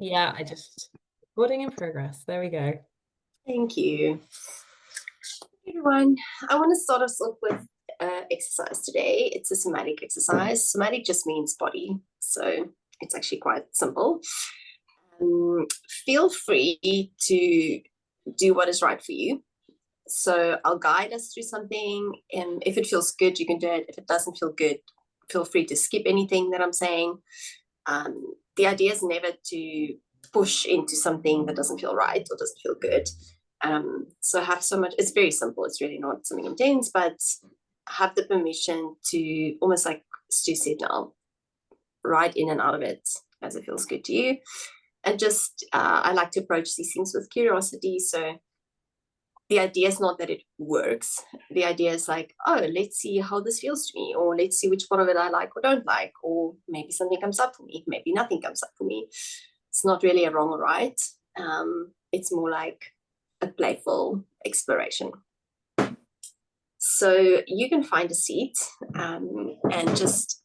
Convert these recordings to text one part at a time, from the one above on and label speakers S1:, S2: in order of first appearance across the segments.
S1: Yeah, I just recording in progress. There we go.
S2: Thank you. Hey everyone, I want to start us off with exercise today. It's a somatic exercise. Somatic just means body, so it's actually quite simple. Feel free to do what is right for you. So I'll guide us through something, and if it feels good, you can do it. If it doesn't feel good, feel free to skip anything that I'm saying. The idea is never to push into something that doesn't feel right or doesn't feel good. So have so much, it's very simple. It's really not something intense, but have the permission to, almost like Stu said now, ride in and out of it as it feels good to you. And just, I like to approach these things with curiosity. So the idea is not that it works. The idea is like, oh, let's see how this feels to me, or let's see which part of it I like or don't like, or maybe something comes up for me, maybe nothing comes up for me. It's not really a wrong or right. It's more like a playful exploration. So you can find a seat and just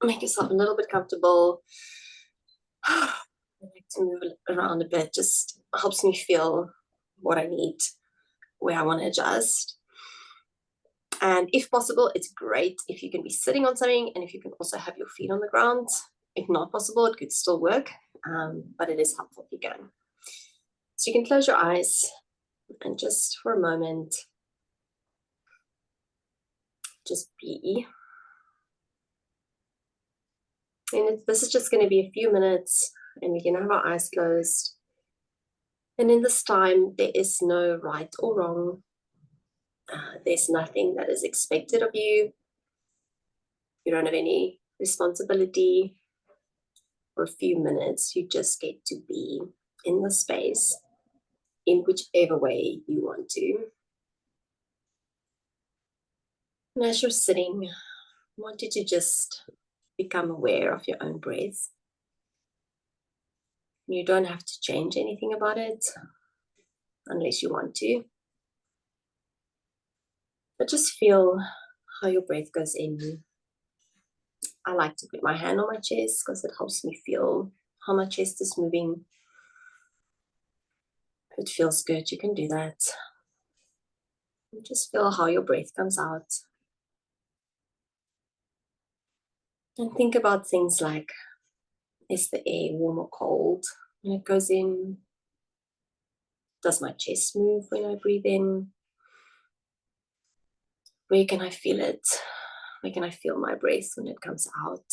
S2: make yourself a little bit comfortable. I like to move around a bit, just helps me feel what I need, where I want to adjust. And if possible, it's great if you can be sitting on something and if you can also have your feet on the ground. If not possible, it could still work, but it is helpful if you can. So you can close your eyes and just for a moment, just be. And this is just going to be a few minutes and we can have our eyes closed. And in this time, there is no right or wrong. There's nothing that is expected of you. You don't have any responsibility. For a few minutes, you just get to be in the space in whichever way you want to. And as you're sitting, I want you to just become aware of your own breath. You don't have to change anything about it unless you want to. But just feel how your breath goes in. I like to put my hand on my chest because it helps me feel how my chest is moving. If it feels good, you can do that. And just feel how your breath comes out. And think about things like, is the air warm or cold when it goes in? Does my chest move when I breathe in? Where can I feel it? Where can I feel my breath when it comes out?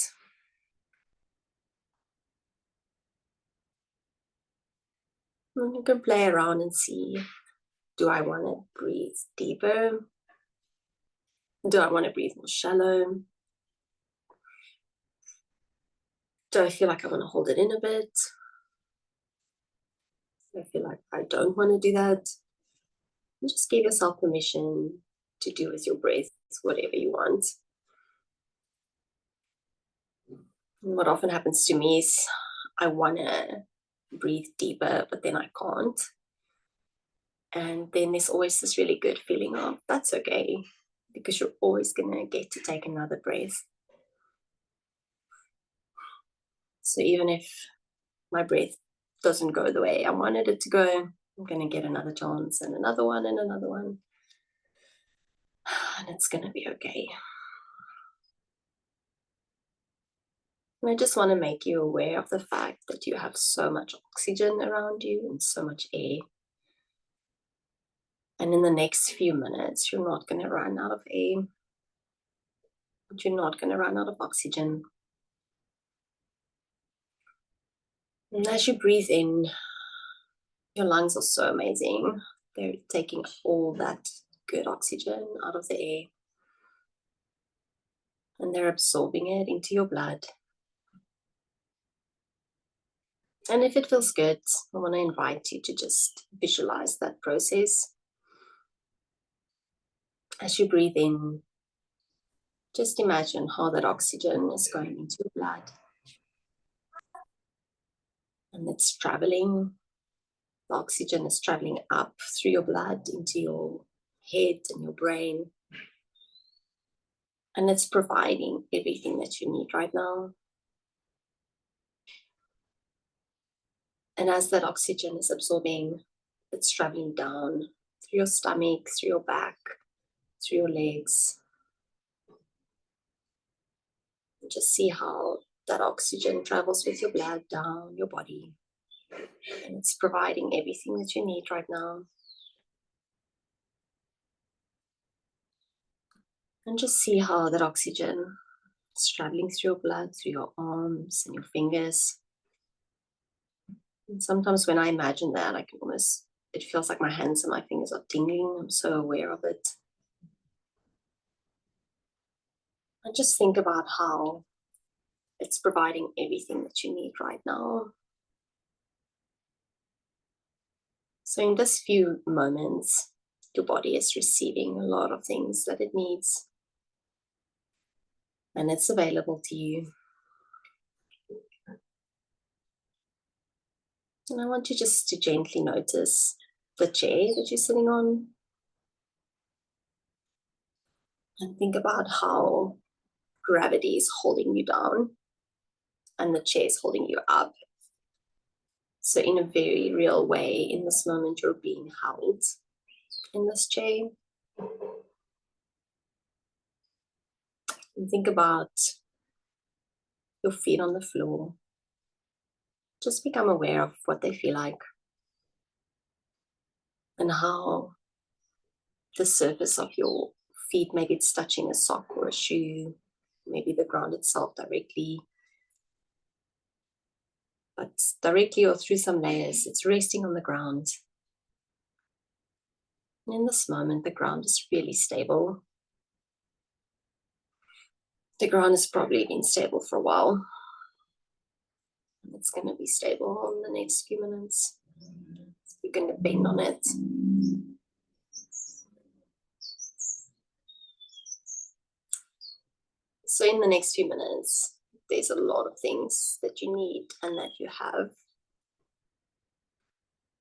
S2: And you can play around and see, do I want to breathe deeper? Do I want to breathe more shallow? Do I feel like I want to hold it in a bit? Do I feel like I don't want to do that? And just give yourself permission to do with your breath whatever you want. And what often happens to me is I want to breathe deeper, but then I can't. And then there's always this really good feeling of that's okay, because you're always going to get to take another breath. So even if my breath doesn't go the way I wanted it to go, I'm going to get another chance and another one and another one. And it's going to be okay. And I just want to make you aware of the fact that you have so much oxygen around you and so much air. And in the next few minutes, you're not going to run out of air. But you're not going to run out of oxygen. And as you breathe in, your lungs are so amazing. They're taking all that good oxygen out of the air. And they're absorbing it into your blood. And if it feels good, I want to invite you to just visualize that process. As you breathe in, just imagine how that oxygen is going into your blood. And it's traveling. The oxygen is traveling up through your blood into your head and your brain. And it's providing everything that you need right now. And as that oxygen is absorbing, it's traveling down through your stomach, through your back, through your legs. And just see how that oxygen travels with your blood down your body. And it's providing everything that you need right now. And just see how that oxygen is traveling through your blood, through your arms and your fingers. And sometimes when I imagine that, I can almost, it feels like my hands and my fingers are tingling. I'm so aware of it. And just think about how it's providing everything that you need right now. So in this few moments, your body is receiving a lot of things that it needs. And it's available to you. And I want you just to gently notice the chair that you're sitting on. And think about how gravity is holding you down and the chair is holding you up. So in a very real way, in this moment, you're being held in this chair. And think about your feet on the floor. Just become aware of what they feel like and how the surface of your feet, maybe it's touching a sock or a shoe, maybe the ground itself directly, but directly or through some layers, it's resting on the ground. And in this moment, the ground is really stable. The ground has probably been stable for a while. And it's going to be stable in the next few minutes. You can depend on it. So in the next few minutes, there's a lot of things that you need and that you have.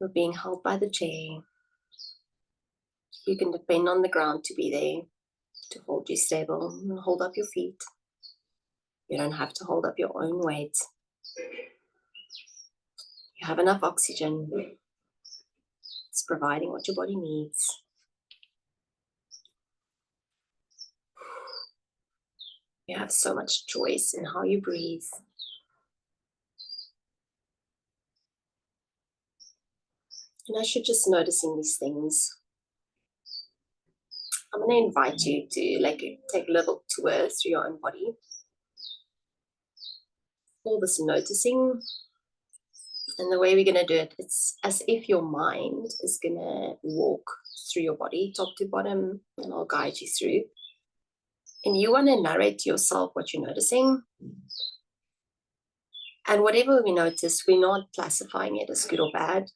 S2: You're being held by the chair. You can depend on the ground to be there, to hold you stable and hold up your feet. You don't have to hold up your own weight. You have enough oxygen. It's providing what your body needs. You have so much choice in how you breathe. And as you're just noticing these things, I'm going to invite you to take a little tour through your own body. All this noticing. And the way we're going to do it, it's as if your mind is going to walk through your body, top to bottom, and I'll guide you through. And you want to narrate to yourself what you're noticing. And whatever we notice, we're not classifying it as good or bad.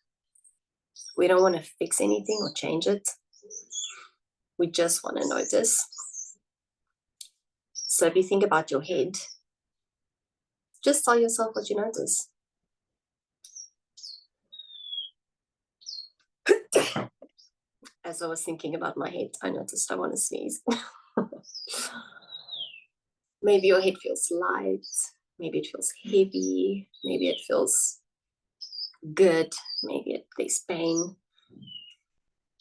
S2: We don't want to fix anything or change it. We just want to notice. So if you think about your head, just tell yourself what you notice. As I was thinking about my head, I noticed I want to sneeze. Maybe your head feels light. Maybe it feels heavy. Maybe it feels good. Maybe there's pain.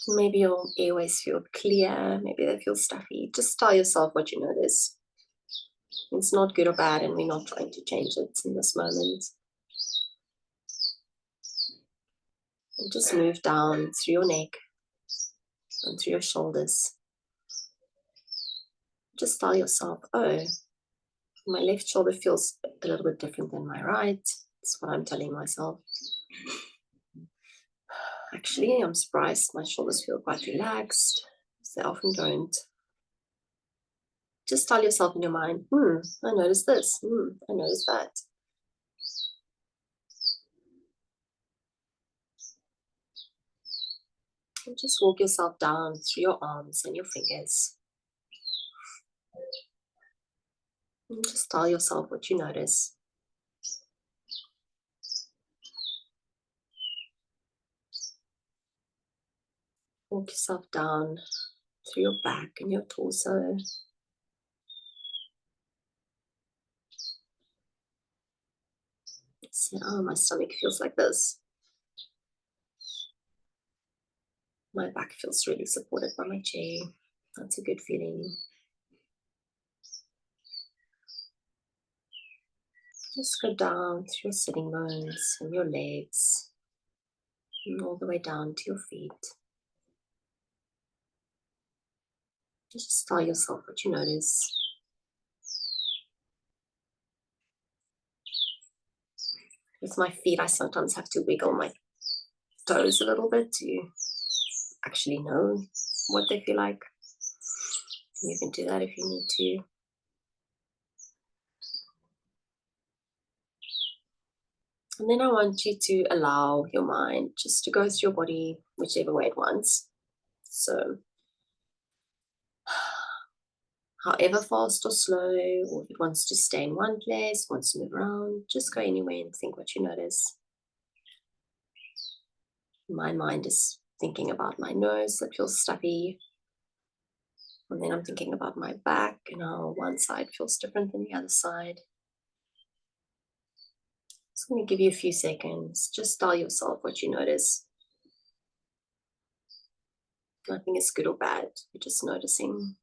S2: Maybe your airways feel clear. Maybe they feel stuffy. Just tell yourself what you notice. It's not good or bad, and we're not trying to change it in this moment. And just move down through your neck and through your shoulders. Just tell yourself, oh, my left shoulder feels a little bit different than my right. That's what I'm telling myself. Actually, I'm surprised my shoulders feel quite relaxed. They often don't. Just tell yourself in your mind, I noticed this. I noticed that. And just walk yourself down through your arms and your fingers. And just tell yourself what you notice. Walk yourself down through your back and your torso. Say, oh, my stomach feels like this. My back feels really supported by my chair. That's a good feeling. Just go down through your sitting bones and your legs, and all the way down to your feet. Just tell yourself what you notice. With my feet, I sometimes have to wiggle my toes a little bit to actually know what they feel like. You can do that if you need to. And then I want you to allow your mind just to go through your body whichever way it wants. So, however fast or slow, or if it wants to stay in one place, wants to move around, just go anywhere and think what you notice. My mind is thinking about my nose that feels stuffy. And then I'm thinking about my back and how one side feels different than the other side. Just going to give you a few seconds. Just tell yourself what you notice. Nothing is good or bad. You're just noticing.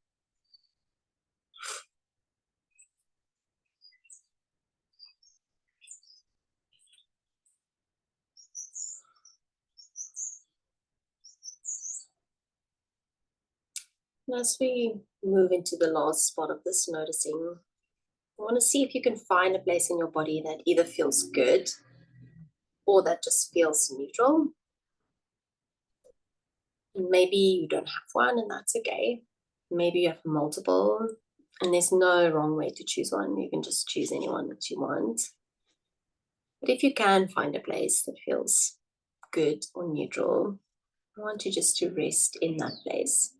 S2: And as we move into the last spot of this noticing, I want to see if you can find a place in your body that either feels good or that just feels neutral. And maybe you don't have one, and that's okay. Maybe you have multiple, and there's no wrong way to choose one. You can just choose anyone that you want. But if you can find a place that feels good or neutral, I want you just to rest in that place.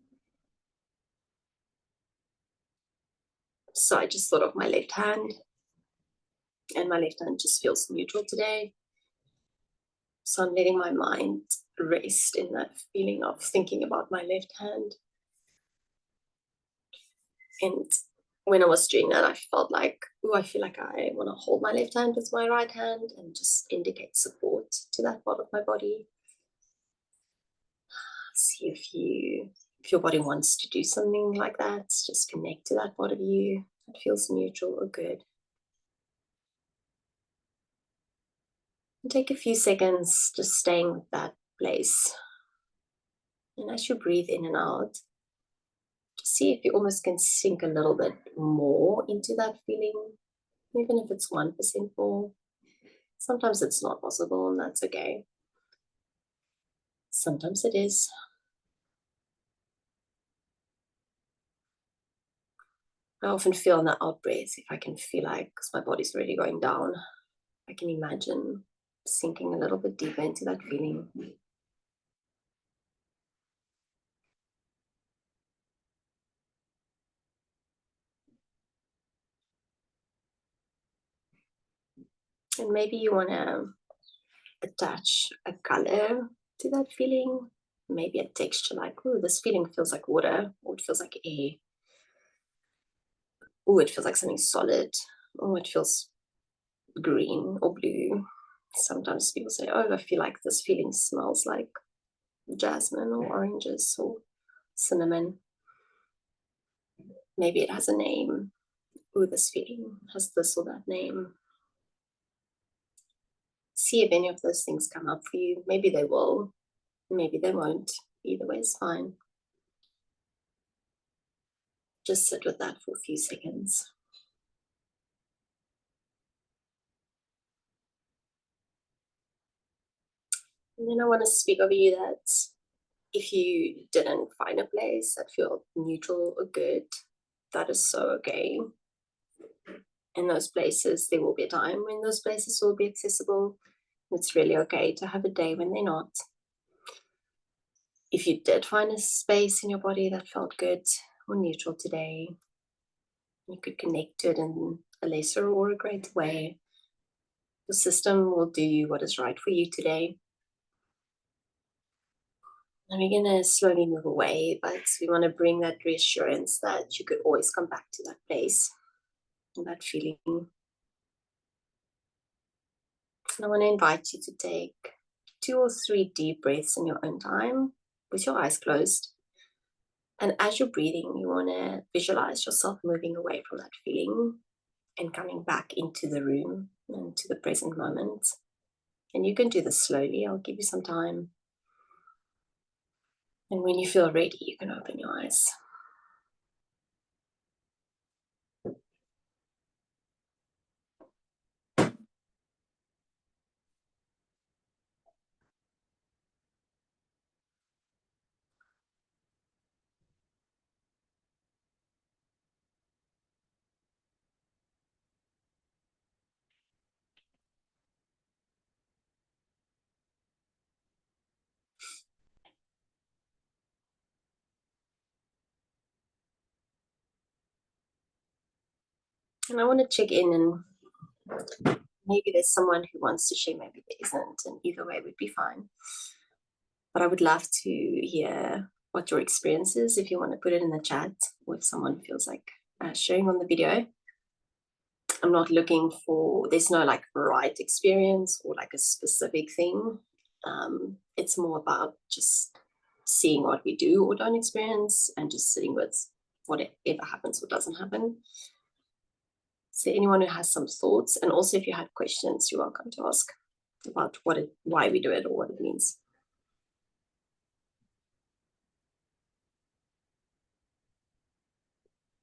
S2: So I just thought of my left hand, and my left hand just feels neutral today. So I'm letting my mind rest in that feeling of thinking about my left hand. And when I was doing that, I felt like, oh, I feel like I want to hold my left hand with my right hand and just indicate support to that part of my body. See if your body wants to do something like that. Just connect to that part of you that feels neutral or good. And take a few seconds just staying with that place. And as you breathe in and out, just see if you almost can sink a little bit more into that feeling, even if it's 1% more. Sometimes it's not possible, and that's okay. Sometimes it is. I often feel in the out breath, if I can feel like, because my body's already going down, I can imagine sinking a little bit deeper into that feeling. And maybe you want to attach a color to that feeling, maybe a texture like, oh, this feeling feels like water, or it feels like air. Oh, it feels like something solid. Oh, it feels green or blue. Sometimes people say, oh, I feel like this feeling smells like jasmine or oranges or cinnamon. Maybe it has a name. Oh, this feeling has this or that name. See if any of those things come up for you. Maybe they will, maybe they won't. Either way is fine. Just sit with that for a few seconds. And then I want to speak over you that if you didn't find a place that felt neutral or good, that is so okay. In those places, there will be a time when those places will be accessible. It's really okay to have a day when they're not. If you did find a space in your body that felt good or neutral today, you could connect to it in a lesser or a greater way. The system will do what is right for you today. And we're going to slowly move away, but we want to bring that reassurance that you could always come back to that place and that feeling. And I want to invite you to take 2 or 3 deep breaths in your own time. with your eyes closed. And as you're breathing, you want to visualize yourself moving away from that feeling and coming back into the room and to the present moment. And you can do this slowly. I'll give you some time. And when you feel ready, you can open your eyes. And I want to check in, and maybe there's someone who wants to share, maybe there isn't, and either way would be fine. But I would love to hear what your experience is. If you want to put it in the chat, or if someone feels like sharing on the video. I'm not looking for, there's no like right experience or like a specific thing. It's more about just seeing what we do or don't experience and just sitting with whatever happens or doesn't happen. So anyone who has some thoughts, and also if you had questions, you're welcome to ask about why we do it or what it means.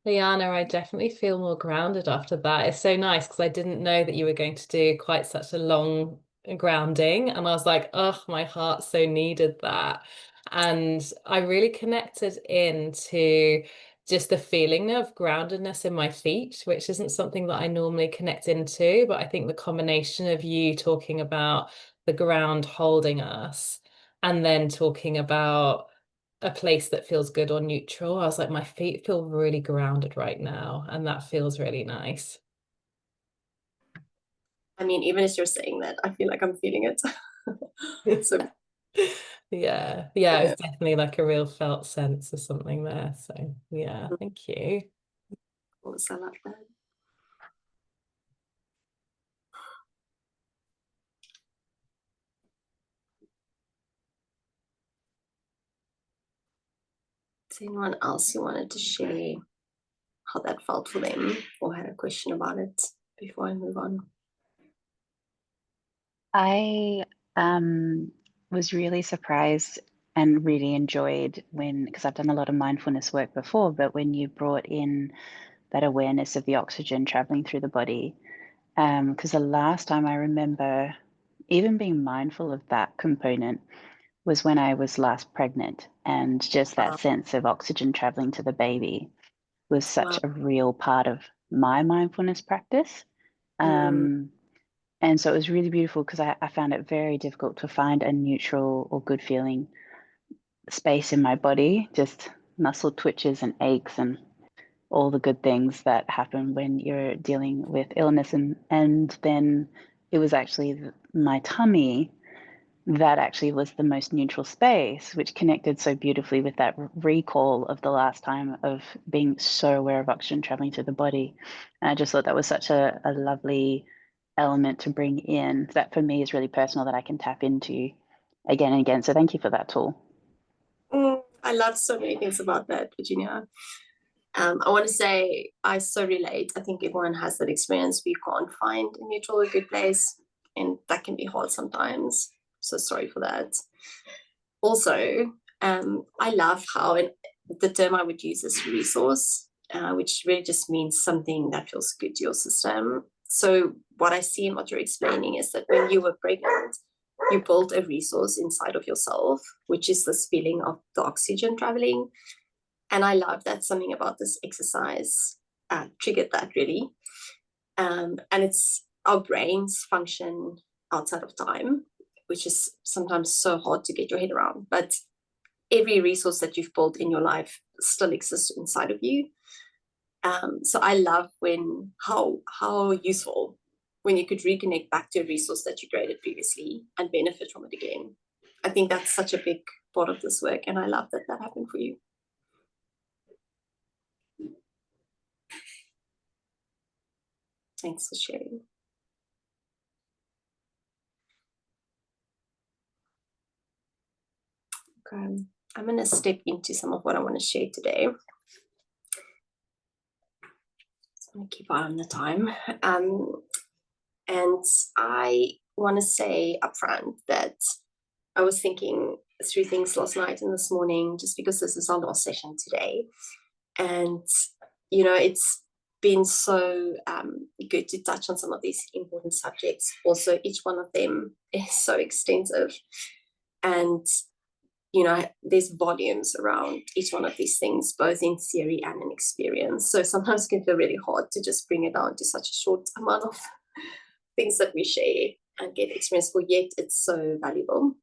S1: Liana, I definitely feel more grounded after that. It's so nice because I didn't know that you were going to do quite such a long grounding. And I was like, oh, my heart so needed that. And I really connected into just the feeling of groundedness in my feet, which isn't something that I normally connect into. But I think the combination of you talking about the ground holding us and then talking about a place that feels good or neutral. I was like, my feet feel really grounded right now, and that feels really nice.
S2: I mean, even as you're saying that, I feel like I'm feeling it. So
S1: Yeah, yeah, it's definitely like a real felt sense of something there. So yeah, thank you.
S2: I like that. Is anyone else who wanted to share how that felt for them or had a question about it before I move on?
S3: I was really surprised and really enjoyed because I've done a lot of mindfulness work before, but when you brought in that awareness of the oxygen traveling through the body, because the last time I remember even being mindful of that component was when I was last pregnant, and just that sense of oxygen traveling to the baby was such
S2: Wow.
S3: a real part of my mindfulness practice. And so it was really beautiful because I found it very difficult to find a neutral or good feeling space in my body, just muscle twitches and aches and all the good things that happen when you're dealing with illness. And then it was actually my tummy that actually was the most neutral space, which connected so beautifully with that recall of the last time of being so aware of oxygen traveling through the body. And I just thought that was such a lovely element to bring in that for me is really personal that I can tap into again and again. So thank you for that tool.
S2: I love so many things about that, Virginia. I want to say I so relate. I think everyone has that experience. We can't find a neutral or good place, and that can be hard sometimes. So sorry for that. Also, I love how, and the term I would use is resource, which really just means something that feels good to your system. So what I see and what you're explaining is that when you were pregnant, you built a resource inside of yourself, which is this feeling of the oxygen traveling. And I love that something about this exercise triggered that really. And it's our brains function outside of time, which is sometimes so hard to get your head around. But every resource that you've built in your life still exists inside of you. So I love how useful when you could reconnect back to a resource that you created previously and benefit from it again. I think that's such a big part of this work, and I love that that happened for you. Thanks for sharing. Okay. I'm going to step into some of what I want to share today. So I'm going to keep eye on the time. And I want to say upfront that I was thinking through things last night and this morning, just because this is our last session today. And, it's been so good to touch on some of these important subjects. Also, each one of them is so extensive. And, there's volumes around each one of these things, both in theory and in experience. So sometimes it can feel really hard to just bring it down to such a short amount of things that we share and get experience for, yet it's so valuable.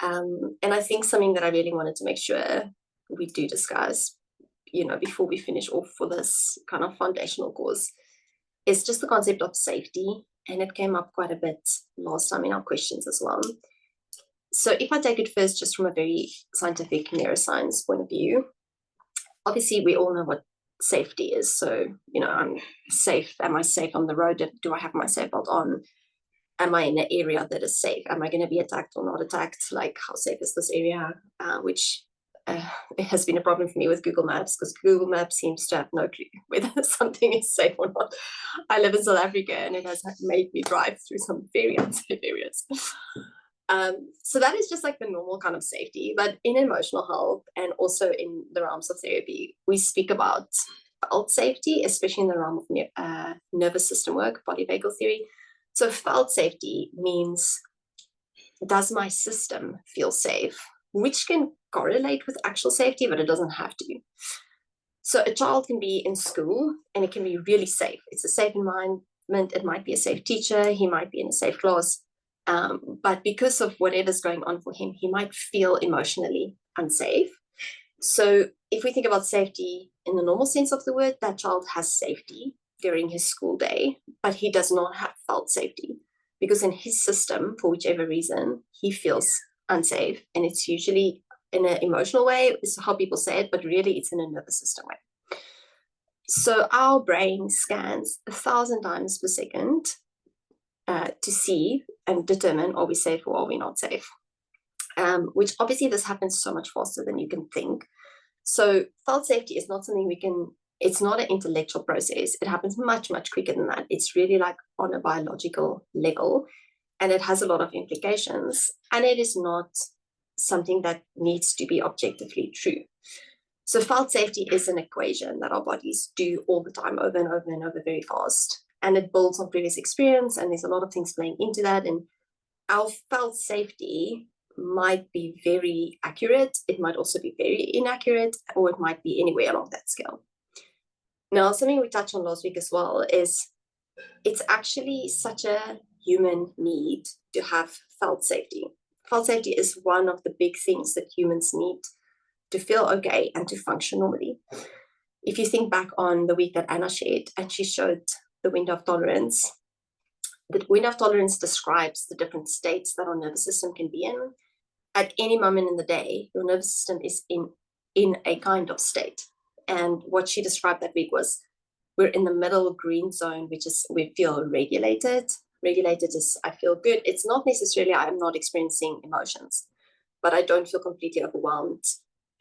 S2: And I think something that I really wanted to make sure we do discuss, before we finish off for this kind of foundational course, is just the concept of safety. And it came up quite a bit last time in our questions as well. So if I take it first, just from a very scientific neuroscience point of view, obviously we all know what safety is. So, I'm safe. Am I safe on the road? Do I have my seatbelt on? Am I in an area that is safe? Am I going to be attacked or not attacked? Like, how safe is this area? Which it has been a problem for me with Google Maps, because Google Maps seems to have no clue whether something is safe or not. I live in South Africa, and it has made me drive through some very unsafe areas. So that is just like the normal kind of safety. But in emotional health, and also in the realms of therapy, we speak about felt safety, especially in the realm of nervous system work, polyvagal theory. So felt safety means, does my system feel safe? Which can correlate with actual safety, but it doesn't have to. So a child can be in school and it can be really safe. It's a safe environment. It might be a safe teacher. He might be in a safe class. But because of whatever's going on for him, he might feel emotionally unsafe. So if we think about safety in the normal sense of the word, that child has safety during his school day, but he does not have felt safety, because in his system, for whichever reason, he feels unsafe. And it's usually in an emotional way, is how people say it, but really it's in a nervous system way. So our brain scans 1,000 times per second to see and determine, are we safe or are we not safe? Which obviously this happens so much faster than you can think. So felt safety is not something it's not an intellectual process. It happens much, much quicker than that. It's really like on a biological level, and it has a lot of implications, and it is not something that needs to be objectively true. So felt safety is an equation that our bodies do all the time, over and over and over, very fast. And it builds on previous experience, and there's a lot of things playing into that. And our felt safety might be very accurate. It might also be very inaccurate, or it might be anywhere along that scale. Now, something we touched on last week as well is it's actually such a human need to have felt safety. Felt safety is one of the big things that humans need to feel okay and to function normally. If you think back on the week that Anna shared, and she showed the window of tolerance, the window of tolerance describes the different states that our nervous system can be in. At any moment in the day, your nervous system is in a kind of state. And what she described that week was, we're in the middle green zone, which is we feel regulated. Regulated is I feel good. It's not necessarily I'm not experiencing emotions, but I don't feel completely overwhelmed.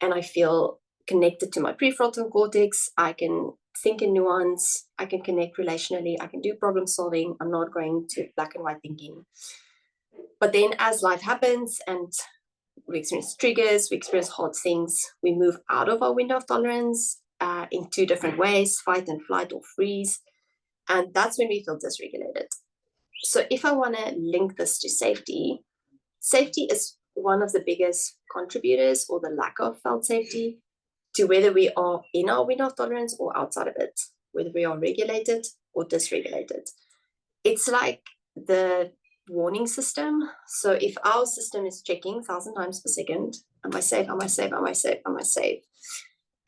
S2: And I feel connected to my prefrontal cortex. I can think in nuance. I can connect relationally. I can do problem solving. I'm not going to black and white thinking. But then as life happens and we experience triggers, we experience hard things, we move out of our window of tolerance in two different ways, fight and flight or freeze. And that's when we feel dysregulated. So if I want to link this to safety, safety is one of the biggest contributors, or the lack of felt safety, to whether we are in our window of tolerance or outside of it, whether we are regulated or dysregulated. It's like the warning system. So if our system is checking 1,000 times per second, am I safe, am I safe, am I safe, am I safe?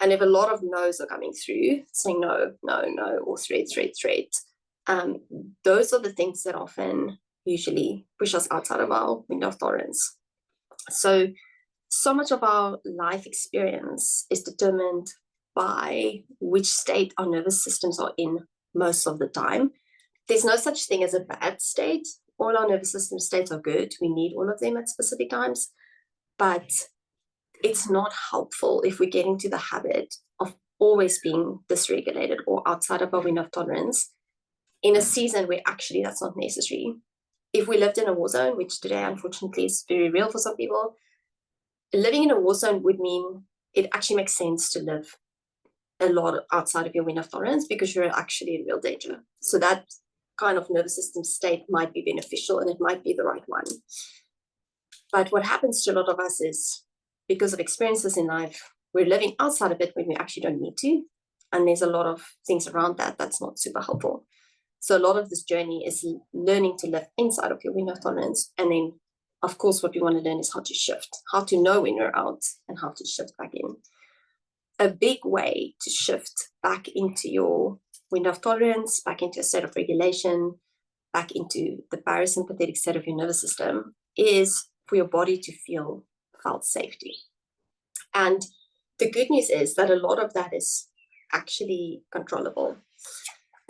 S2: And if a lot of no's are coming through, saying no, no, no, or threat, threat, threat, those are the things that often usually push us outside of our window of tolerance. So much of our life experience is determined by which state our nervous systems are in most of the time. There's no such thing as a bad state. All our nervous system states are good. We need all of them at specific times. But it's not helpful if we get into the habit of always being dysregulated or outside of our window of tolerance in a season where actually that's not necessary. If we lived in a war zone, which today unfortunately is very real for some people, living in a war zone would mean it actually makes sense to live a lot outside of your window of tolerance because you're actually in real danger. So that kind of nervous system state might be beneficial and it might be the right one. But what happens to a lot of us is because of experiences in life, we're living outside of it when we actually don't need to. And there's a lot of things around that that's not super helpful. So a lot of this journey is learning to live inside of your window of tolerance. And then, of course, what we want to learn is how to shift, how to know when you're out and how to shift back in. A big way to shift back into your window of tolerance, back into a state of regulation, back into the parasympathetic state of your nervous system is for your body to felt safety. And the good news is that a lot of that is actually controllable.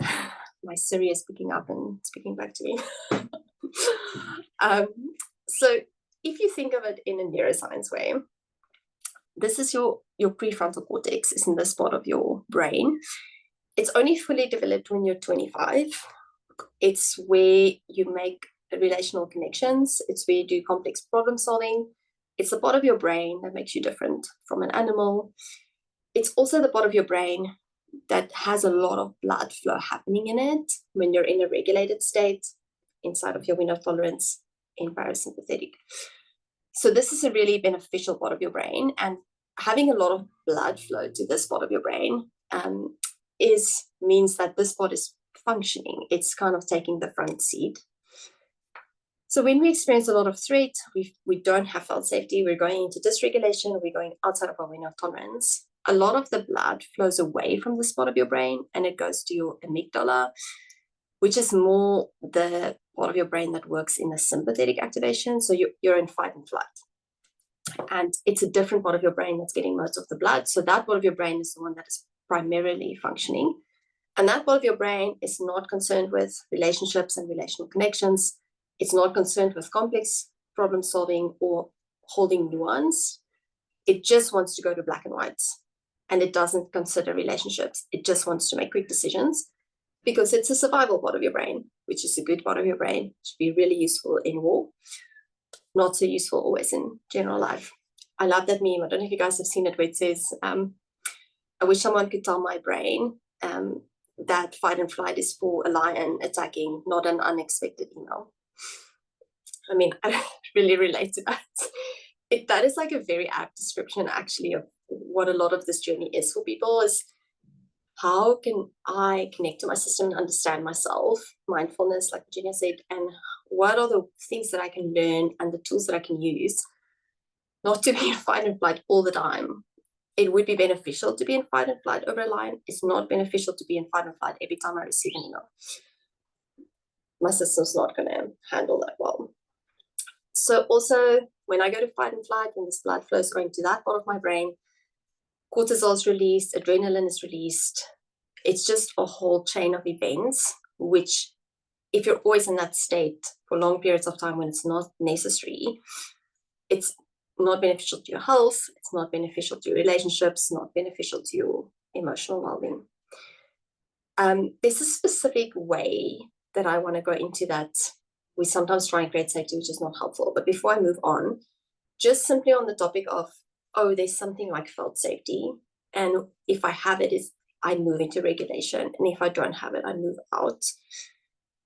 S2: My Siri is picking up and speaking back to me. So if you think of it in a neuroscience way, this is your prefrontal cortex is in this part of your brain. It's only fully developed when you're 25. It's where you make relational connections. It's where you do complex problem solving. It's the part of your brain that makes you different from an animal. It's also the part of your brain that has a lot of blood flow happening in it when you're in a regulated state inside of your window of tolerance in parasympathetic. So this is a really beneficial part of your brain, and having a lot of blood flow to this part of your brain means that this part is functioning. It's kind of taking the front seat. So when we experience a lot of threat, we don't have felt safety, we're going into dysregulation, we're going outside of our window of tolerance. A lot of the blood flows away from this part of your brain and it goes to your amygdala, which is more the part of your brain that works in the sympathetic activation. So you're in fight and flight. And it's a different part of your brain that's getting most of the blood. So that part of your brain is the one that is primarily functioning. And that part of your brain is not concerned with relationships and relational connections. It's not concerned with complex problem solving or holding nuance. It just wants to go to black and whites. And it doesn't consider relationships. It just wants to make quick decisions because it's a survival part of your brain, which is a good part of your brain. It should be really useful in war. Not so useful always in general life. I love that meme. I don't know if you guys have seen it where it says, I wish someone could tell my brain that fight and flight is for a lion attacking, not an unexpected email. I mean, I really relate to that. That is like a very apt description actually of what a lot of this journey is for people, is how can I connect to my system and understand myself, mindfulness, like Virginia said, and what are the things that I can learn and the tools that I can use not to be in fight and flight all the time. It would be beneficial to be in fight and flight over a line. It's not beneficial to be in fight and flight every time I receive an email. My system's not going to handle that well. So also, when I go to fight and flight, when this blood flow is going to that part of my brain, cortisol is released, adrenaline is released. It's just a whole chain of events, which if you're always in that state for long periods of time when it's not necessary, it's not beneficial to your health, it's not beneficial to your relationships, not beneficial to your emotional well-being. There's a specific way that I want to go into that. We sometimes try and create safety, which is not helpful. But before I move on, just simply on the topic of, there's something like felt safety. And if I have it, I move into regulation. And if I don't have it, I move out.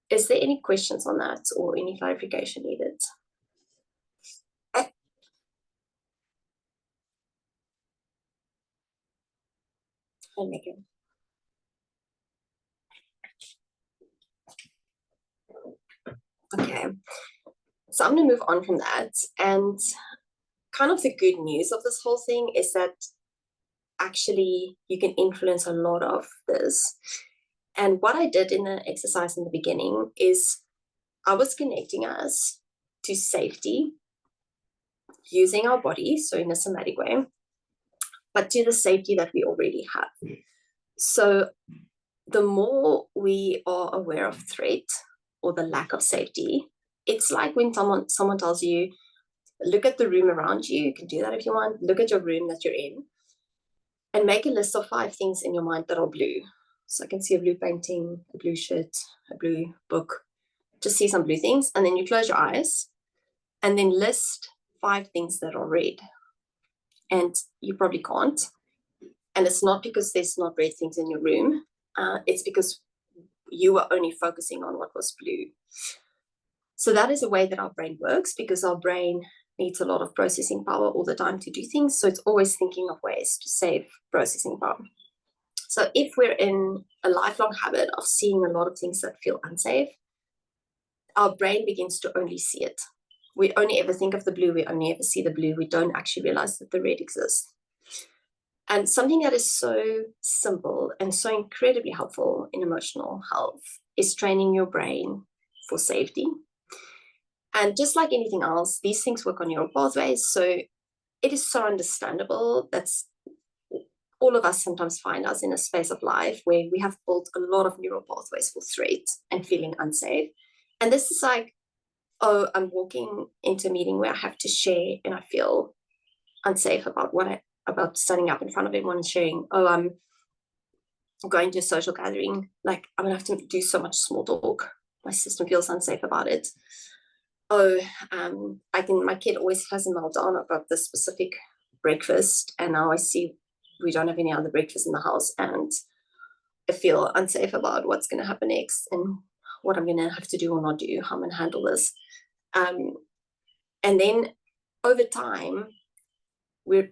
S2: Is there any questions on that or any clarification needed? Hi, Megan. Okay, so I'm going to move on from that. And kind of the good news of this whole thing is that actually you can influence a lot of this. And what I did in the exercise in the beginning is I was connecting us to safety using our body, so in a somatic way, but to the safety that we already have. So the more we are aware of threat or the lack of safety, it's like when someone tells you, look at the room around you. You can do that if you want. Look at your room that you're in and make a list of 5 things in your mind that are blue. So I can see a blue painting, a blue shirt, a blue book. Just see some blue things, and then you close your eyes and then list 5 things that are red. And you probably can't. And it's not because there's not red things in your room. It's because you were only focusing on what was blue. So that is a way that our brain works, because our brain needs a lot of processing power all the time to do things. So it's always thinking of ways to save processing power. So if we're in a lifelong habit of seeing a lot of things that feel unsafe, our brain begins to only see it. We only ever think of the blue. We only ever see the blue. We don't actually realize that the red exists. And something that is so simple and so incredibly helpful in emotional health is training your brain for safety. And just like anything else, these things work on neural pathways. So it is so understandable that all of us sometimes find us in a space of life where we have built a lot of neural pathways for threat and feeling unsafe. And this is like, oh, I'm walking into a meeting where I have to share and I feel unsafe about standing up in front of everyone and sharing. Oh, I'm going to a social gathering. Like, I'm gonna have to do so much small talk. My system feels unsafe about it. Oh, my kid always has a meltdown about this specific breakfast, and now I see we don't have any other breakfast in the house, and I feel unsafe about what's going to happen next and what I'm going to have to do or not do, how I'm going to handle this. And then over time,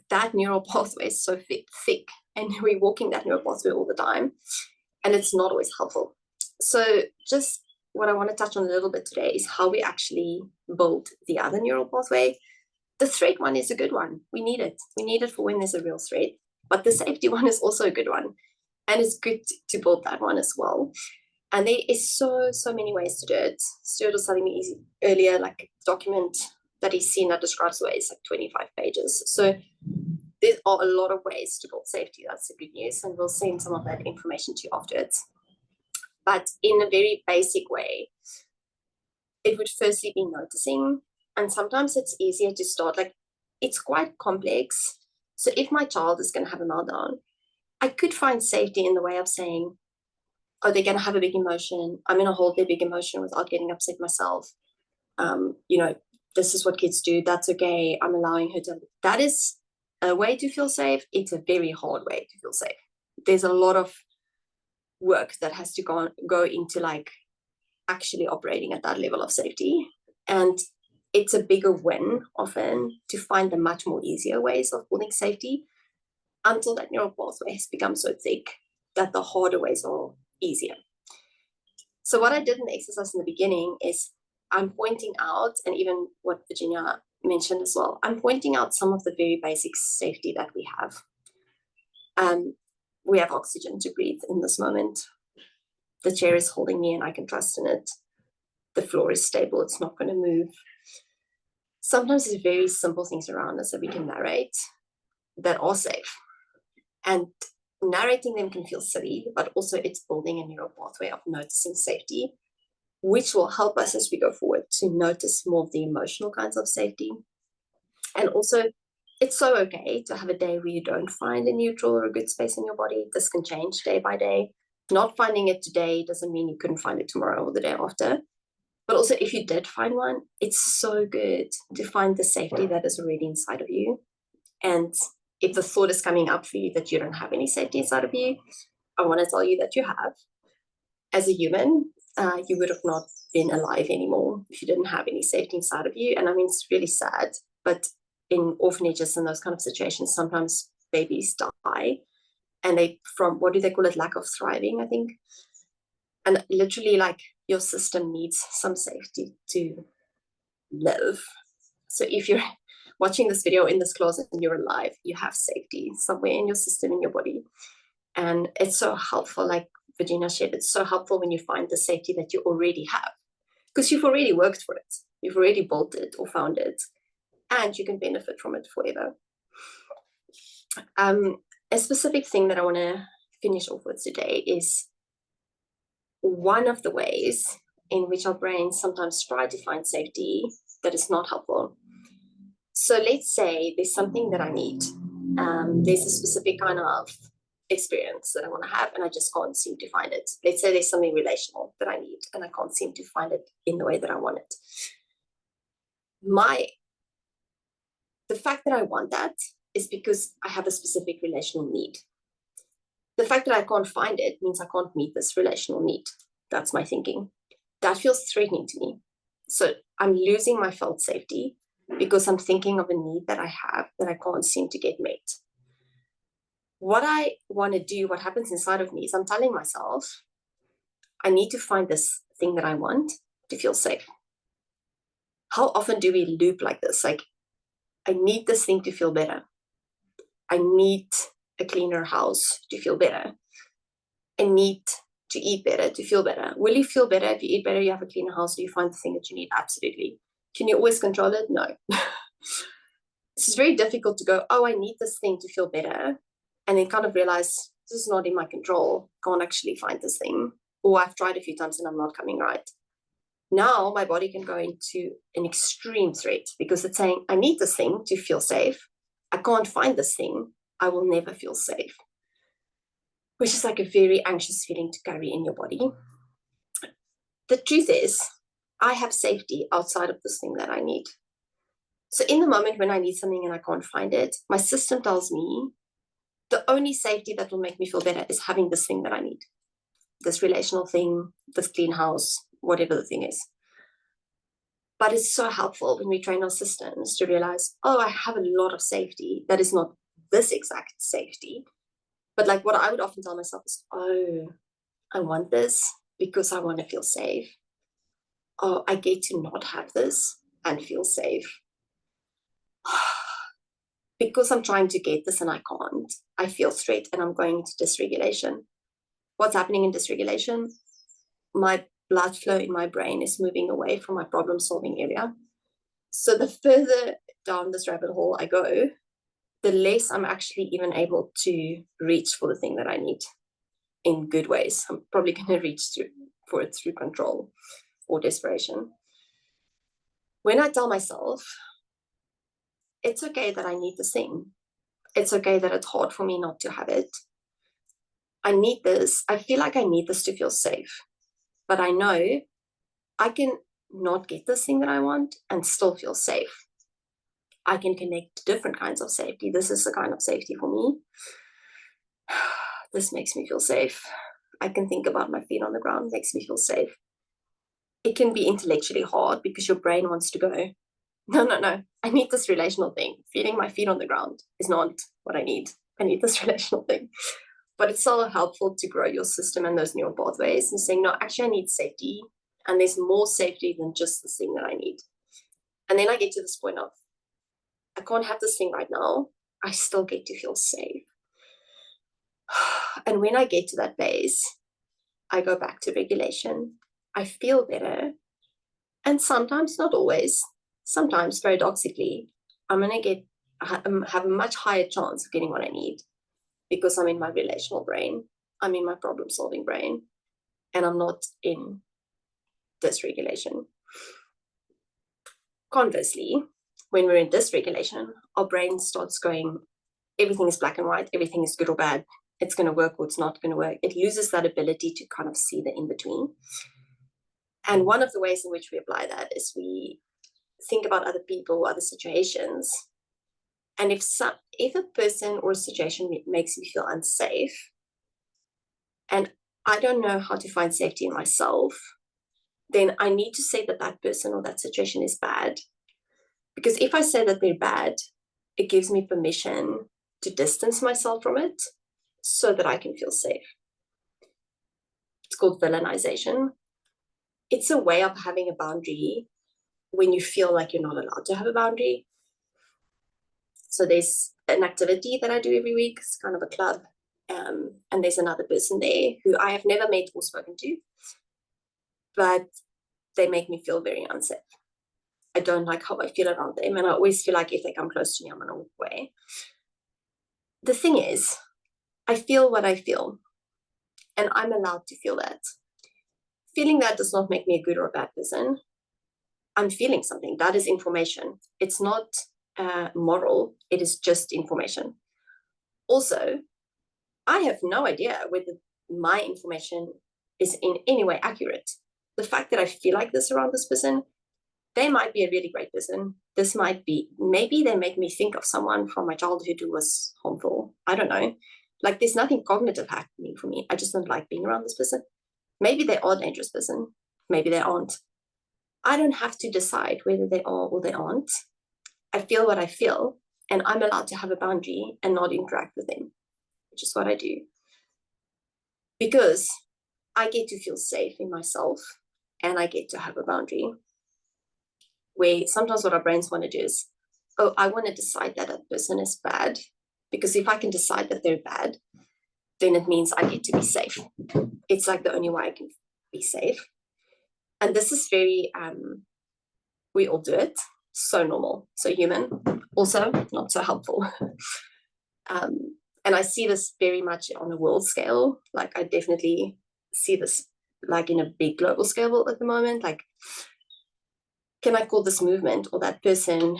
S2: that neural pathway is so thick, and we're walking that neural pathway all the time, and it's not always helpful. So just what I want to touch on a little bit today is how we actually build the other neural pathway. The threat one is a good one. We need it. We need it for when there's a real threat. But the safety one is also a good one. And it's good to build that one as well. And there is so many ways to do it. Stuart was telling me earlier, like a document that he's seen that describes the way is like 25 pages. So there are a lot of ways to build safety. That's the good news. And we'll send some of that information to you afterwards. But in a very basic way, it would firstly be noticing. And sometimes it's easier to start, like, it's quite complex. So if my child is going to have a meltdown, I could find safety in the way of saying, oh, they're going to have a big emotion. I'm going to hold their big emotion without getting upset myself. This is what kids do. That's okay. I'm allowing her to. That is a way to feel safe. It's a very hard way to feel safe. There's a lot of work that has to go into like actually operating at that level of safety. And it's a bigger win often to find the much more easier ways of building safety until that neural pathway has become so thick that the harder ways are easier. So what I did in the exercise in the beginning is I'm pointing out, and even what Virginia mentioned as well, I'm pointing out some of the very basic safety that we have. We have oxygen to breathe in this moment. The chair is holding me and I can trust in it. The floor is stable, it's not going to move. Sometimes there's very simple things around us that we can narrate that are safe. And narrating them can feel silly, but also it's building a neural pathway of noticing safety, which will help us as we go forward to notice more of the emotional kinds of safety. And also, it's so okay to have a day where you don't find a neutral or a good space in your body. This can change day by day. Not finding it today doesn't mean you couldn't find it tomorrow or the day after. But also, if you did find one, it's so good to find the safety that is already inside of you. And if the thought is coming up for you that you don't have any safety inside of you, I want to tell you that you have. As a human, you would have not been alive anymore if you didn't have any safety inside of you. And I mean, it's really sad, but in orphanages and those kind of situations, sometimes babies die and they from, what do they call it? Lack of thriving, I think. And literally, like, your system needs some safety to live. So if you're watching this video in this closet and you're alive, you have safety somewhere in your system, in your body. And it's so helpful, like Virginia shared, it's so helpful when you find the safety that you already have, because you've already worked for it. You've already built it or found it, and you can benefit from it forever. A specific thing that I want to finish off with today is one of the ways in which our brains sometimes try to find safety that is not helpful So let's say there's something that I need. There's a specific kind of experience that I want to have, and I just can't seem to find it. Let's say there's something relational that I need, and I can't seem to find it in the way that I want it. The fact that I want that is because I have a specific relational need. The fact that I can't find it means I can't meet this relational need. That's my thinking. That feels threatening to me. So I'm losing my felt safety because I'm thinking of a need that I have that I can't seem to get met. What I want to do, what happens inside of me is I'm telling myself, I need to find this thing that I want to feel safe. How often do we loop like this? Like, I need this thing to feel better. I need a cleaner house to feel better. I need to eat better to feel better. Will you feel better if you eat better, you have a cleaner house, or you find the thing that you need? Absolutely. Can you always control it? No. It's very difficult to go, oh, I need this thing to feel better, and then kind of realize this is not in my control. Can't actually find this thing. Or I've tried a few times and I'm not coming right. Now my body can go into an extreme threat because it's saying, I need this thing to feel safe. I can't find this thing. I will never feel safe. Which is like a very anxious feeling to carry in your body. The truth is, I have safety outside of this thing that I need. So in the moment when I need something and I can't find it, my system tells me the only safety that will make me feel better is having this thing that I need. This relational thing, this clean house, whatever the thing is. But it's so helpful when we train our systems to realize, oh, I have a lot of safety. That is not this exact safety. But like what I would often tell myself is, oh, I want this because I want to feel safe. Oh, I get to not have this and feel safe. Because I'm trying to get this and I can't, I feel threat and I'm going into dysregulation. What's happening in dysregulation? My blood flow in my brain is moving away from my problem-solving area. So the further down this rabbit hole I go, the less I'm actually even able to reach for the thing that I need in good ways. I'm probably going to reach for it through control or desperation. When I tell myself, it's okay that I need this thing. It's okay that it's hard for me not to have it. I need this. I feel like I need this to feel safe. But I know I can not get this thing that I want and still feel safe. I can connect to different kinds of safety. This is the kind of safety for me. This makes me feel safe. I can think about my feet on the ground, makes me feel safe. It can be intellectually hard because your brain wants to go, no, I need this relational thing. Feeling my feet on the ground is not what I need. I need this relational thing. But it's so helpful to grow your system and those neural pathways and saying, no, actually I need safety. And there's more safety than just this thing that I need. And then I get to this point of, I can't have this thing right now. I still get to feel safe. And when I get to that place, I go back to regulation. I feel better. And sometimes, not always, sometimes paradoxically, I'm going to have a much higher chance of getting what I need because I'm in my relational brain. I'm in my problem-solving brain. And I'm not in dysregulation. Conversely, when we're in dysregulation, our brain starts going, everything is black and white, everything is good or bad, it's going to work or it's not going to work. It loses that ability to kind of see the in-between. And one of the ways in which we apply that is we think about other people, other situations. And if a person or a situation makes me feel unsafe, and I don't know how to find safety in myself, then I need to say that that person or that situation is bad. Because if I say that they're bad, it gives me permission to distance myself from it so that I can feel safe. It's called villainization. It's a way of having a boundary when you feel like you're not allowed to have a boundary. So there's an activity that I do every week. It's kind of a club. And there's another person there who I have never met or spoken to, but they make me feel very unsafe. I don't like how I feel around them. And I always feel like if they come close to me, I'm going to walk away. The thing is, I feel what I feel, and I'm allowed to feel that. Feeling that does not make me a good or a bad person. I'm feeling something. That is information. It's not moral. It is just information. Also, I have no idea whether my information is in any way accurate. The fact that I feel like this around this person, they might be a really great person. This might be, maybe they make me think of someone from my childhood who was harmful. I don't know. Like, there's nothing cognitive happening for me. I just don't like being around this person. Maybe they are a dangerous person. Maybe they aren't. I don't have to decide whether they are or they aren't. I feel what I feel, and I'm allowed to have a boundary and not interact with them, which is what I do. Because I get to feel safe in myself, and I get to have a boundary. Where sometimes what our brains want to do is, oh, I want to decide that a person is bad. Because if I can decide that they're bad, then it means I get to be safe. It's like the only way I can be safe. And this is very, we all do it. So normal, so human, also not so helpful. And I see this very much on a world scale. Like, I definitely see this like in a big global scale at the moment. Like, can I call this movement or that person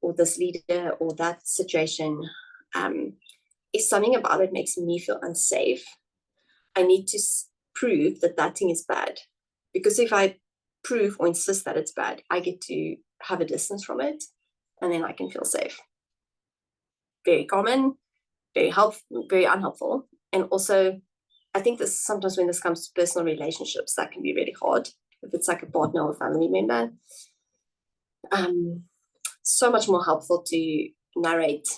S2: or this leader or that situation, if something about it makes me feel unsafe, I need to prove that that thing is bad. Because if I prove or insist that it's bad, I get to have a distance from it, and then I can feel safe. Very common, very helpful, very unhelpful. And also, I think this sometimes when this comes to personal relationships, that can be really hard. If it's like a partner or family member, so much more helpful to narrate,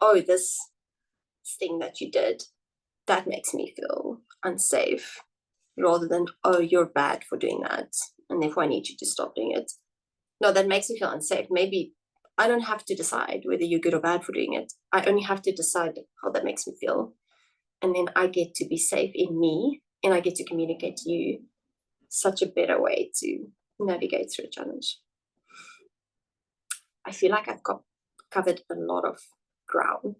S2: oh, this thing that you did, that makes me feel unsafe, rather than, oh, you're bad for doing that, and therefore I need you to stop doing it. No, that makes me feel unsafe. Maybe I don't have to decide whether you're good or bad for doing it. I only have to decide how that makes me feel. And then I get to be safe in me, and I get to communicate to you such a better way to navigate through a challenge. I feel like I've covered a lot of ground.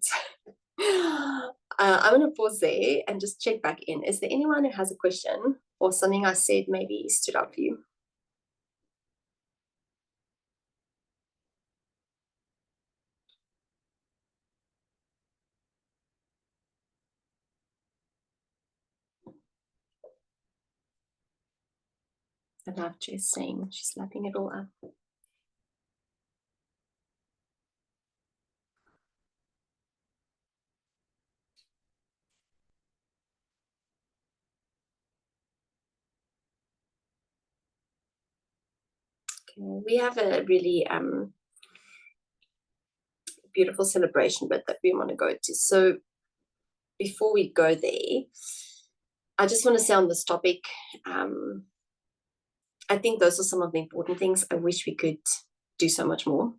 S2: I'm going to pause there and just check back in. Is there anyone who has a question or something I said maybe stood out for you? I love Jess saying she's lapping it all up. Okay, we have a really beautiful celebration bit that we want to go to. So before we go there, I just want to say on this topic, I think those are some of the important things. I wish we could do so much more,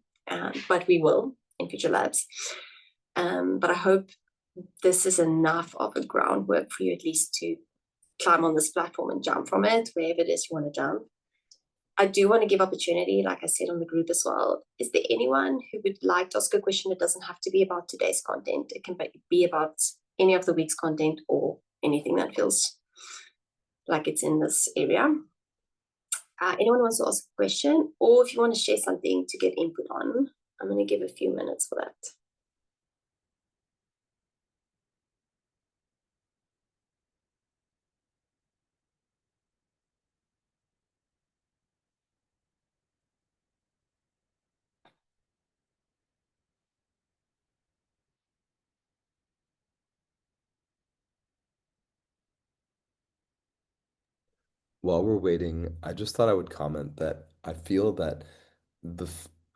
S2: but we will in future labs. But I hope this is enough of a groundwork for you at least to climb on this platform and jump from it, wherever it is you want to jump. I do want to give opportunity, like I said on the group as well. Is there anyone who would like to ask a question? It doesn't have to be about today's content. It can be about any of the week's content or anything that feels like it's in this area. Anyone wants to ask a question, or if you want to share something to get input on, I'm going to give a few minutes for that.
S4: While we're waiting, I just thought I would comment that I feel that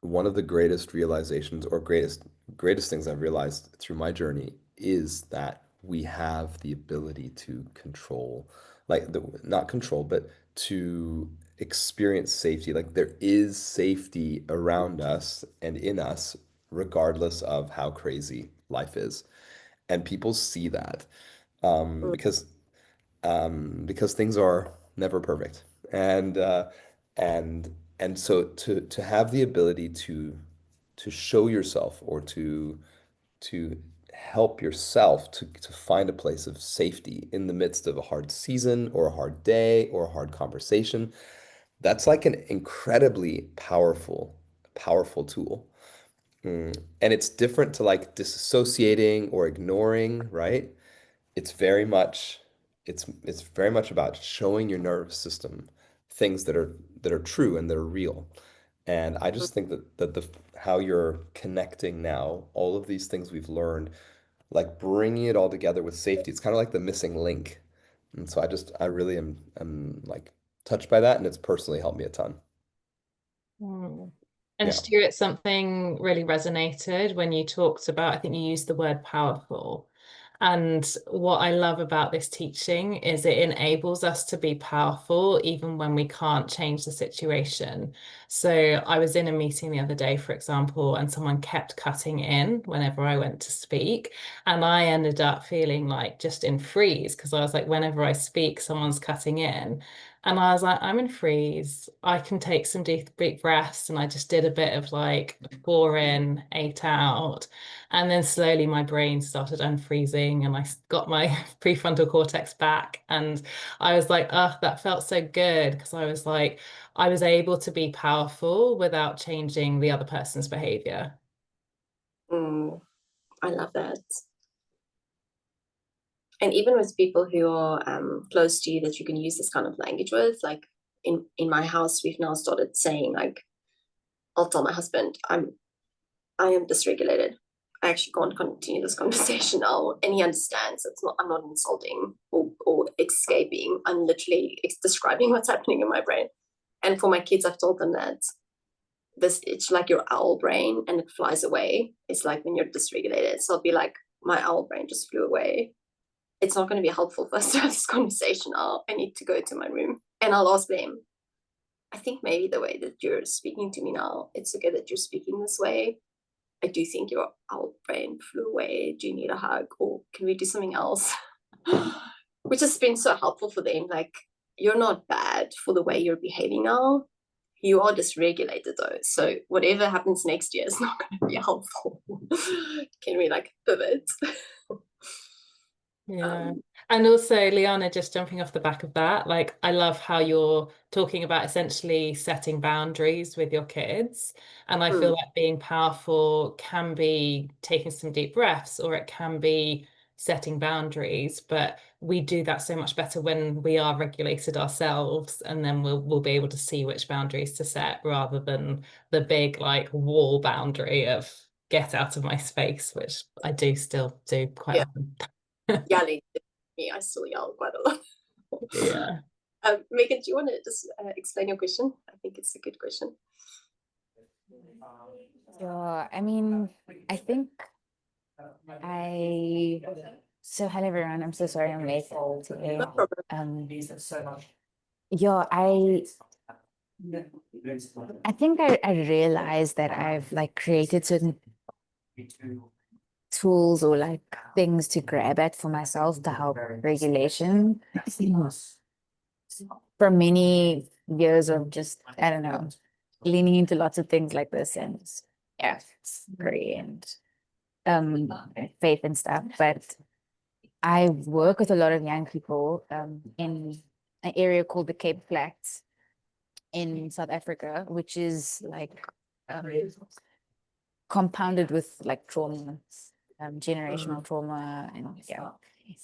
S4: one of the greatest realizations or greatest things I've realized through my journey is that we have the ability to control, like not control, but to experience safety. Like there is safety around us and in us, regardless of how crazy life is. And people see that um,
S2: Mm.
S4: because because things are never perfect. And and so to have the ability to show yourself or to help yourself to find a place of safety in the midst of a hard season or a hard day or a hard conversation, that's like an incredibly powerful tool. And it's different to like disassociating or ignoring, right? It's very much it's very much about showing your nervous system things that are true and that are real. And I just think that the how you're connecting now all of these things we've learned, like bringing it all together with safety, it's kind of like the missing link. And so I really am like touched by that, and it's personally helped me a ton.
S1: Mm. And
S4: Yeah.
S1: Stuart, something really resonated when you talked about, I think you used the word powerful. And what I love about this teaching is it enables us to be powerful even when we can't change the situation. So I was in a meeting the other day, for example, and someone kept cutting in whenever I went to speak. And I ended up feeling like just in freeze because I was like, whenever I speak, someone's cutting in. And I was like, I'm in freeze. I can take some deep breaths. And I just did a bit of like 4 in, 8 out. And then slowly my brain started unfreezing and I got my prefrontal cortex back. And I was like, oh, that felt so good because I was like, I was able to be powerful without changing the other person's behavior.
S2: I love that. And even with people who are close to you that you can use this kind of language with, like in my house, we've now started saying, like, I'll tell my husband, I am dysregulated. I actually can't continue this conversation now. And he understands I'm not insulting or escaping. I'm literally describing what's happening in my brain. And for my kids, I've told them that it's like your owl brain and it flies away. It's like when you're dysregulated. So I'll be like, my owl brain just flew away. It's not going to be helpful for us to have this conversation. I need to go to my room. And I'll ask them, I think maybe the way that you're speaking to me now, it's okay that you're speaking this way. I do think your owl brain flew away. Do you need a hug or can we do something else? Which has been so helpful for them. Like, you're not bad for the way you're behaving now. You are dysregulated though. So whatever happens next year is not going to be helpful. Can we like pivot?
S1: Yeah. And also, Liana, just jumping off the back of that, like I love how you're talking about essentially setting boundaries with your kids. And I feel like being powerful can be taking some deep breaths, or it can be setting boundaries. But we do that so much better when we are regulated ourselves, and then we'll be able to see which boundaries to set rather than the big like wall boundary of get out of my space, which I do still do quite often.
S2: Yelling at me, I still yell quite a lot.
S1: Yeah.
S2: Megan, do you want to just explain your question? I think it's a good question.
S5: Yeah, I mean, I think so hello everyone, I'm so sorry I'm late today.
S2: No problem.
S5: Yeah, I think I realized that I've like created certain tools or like things to grab at for myself to help regulation from many years of just, I don't know, leaning into lots of things like this and yeah, it's great and faith and stuff. But I work with a lot of young people in an area called the Cape Flats in South Africa, which is like compounded with like trauma, generational trauma, and yeah.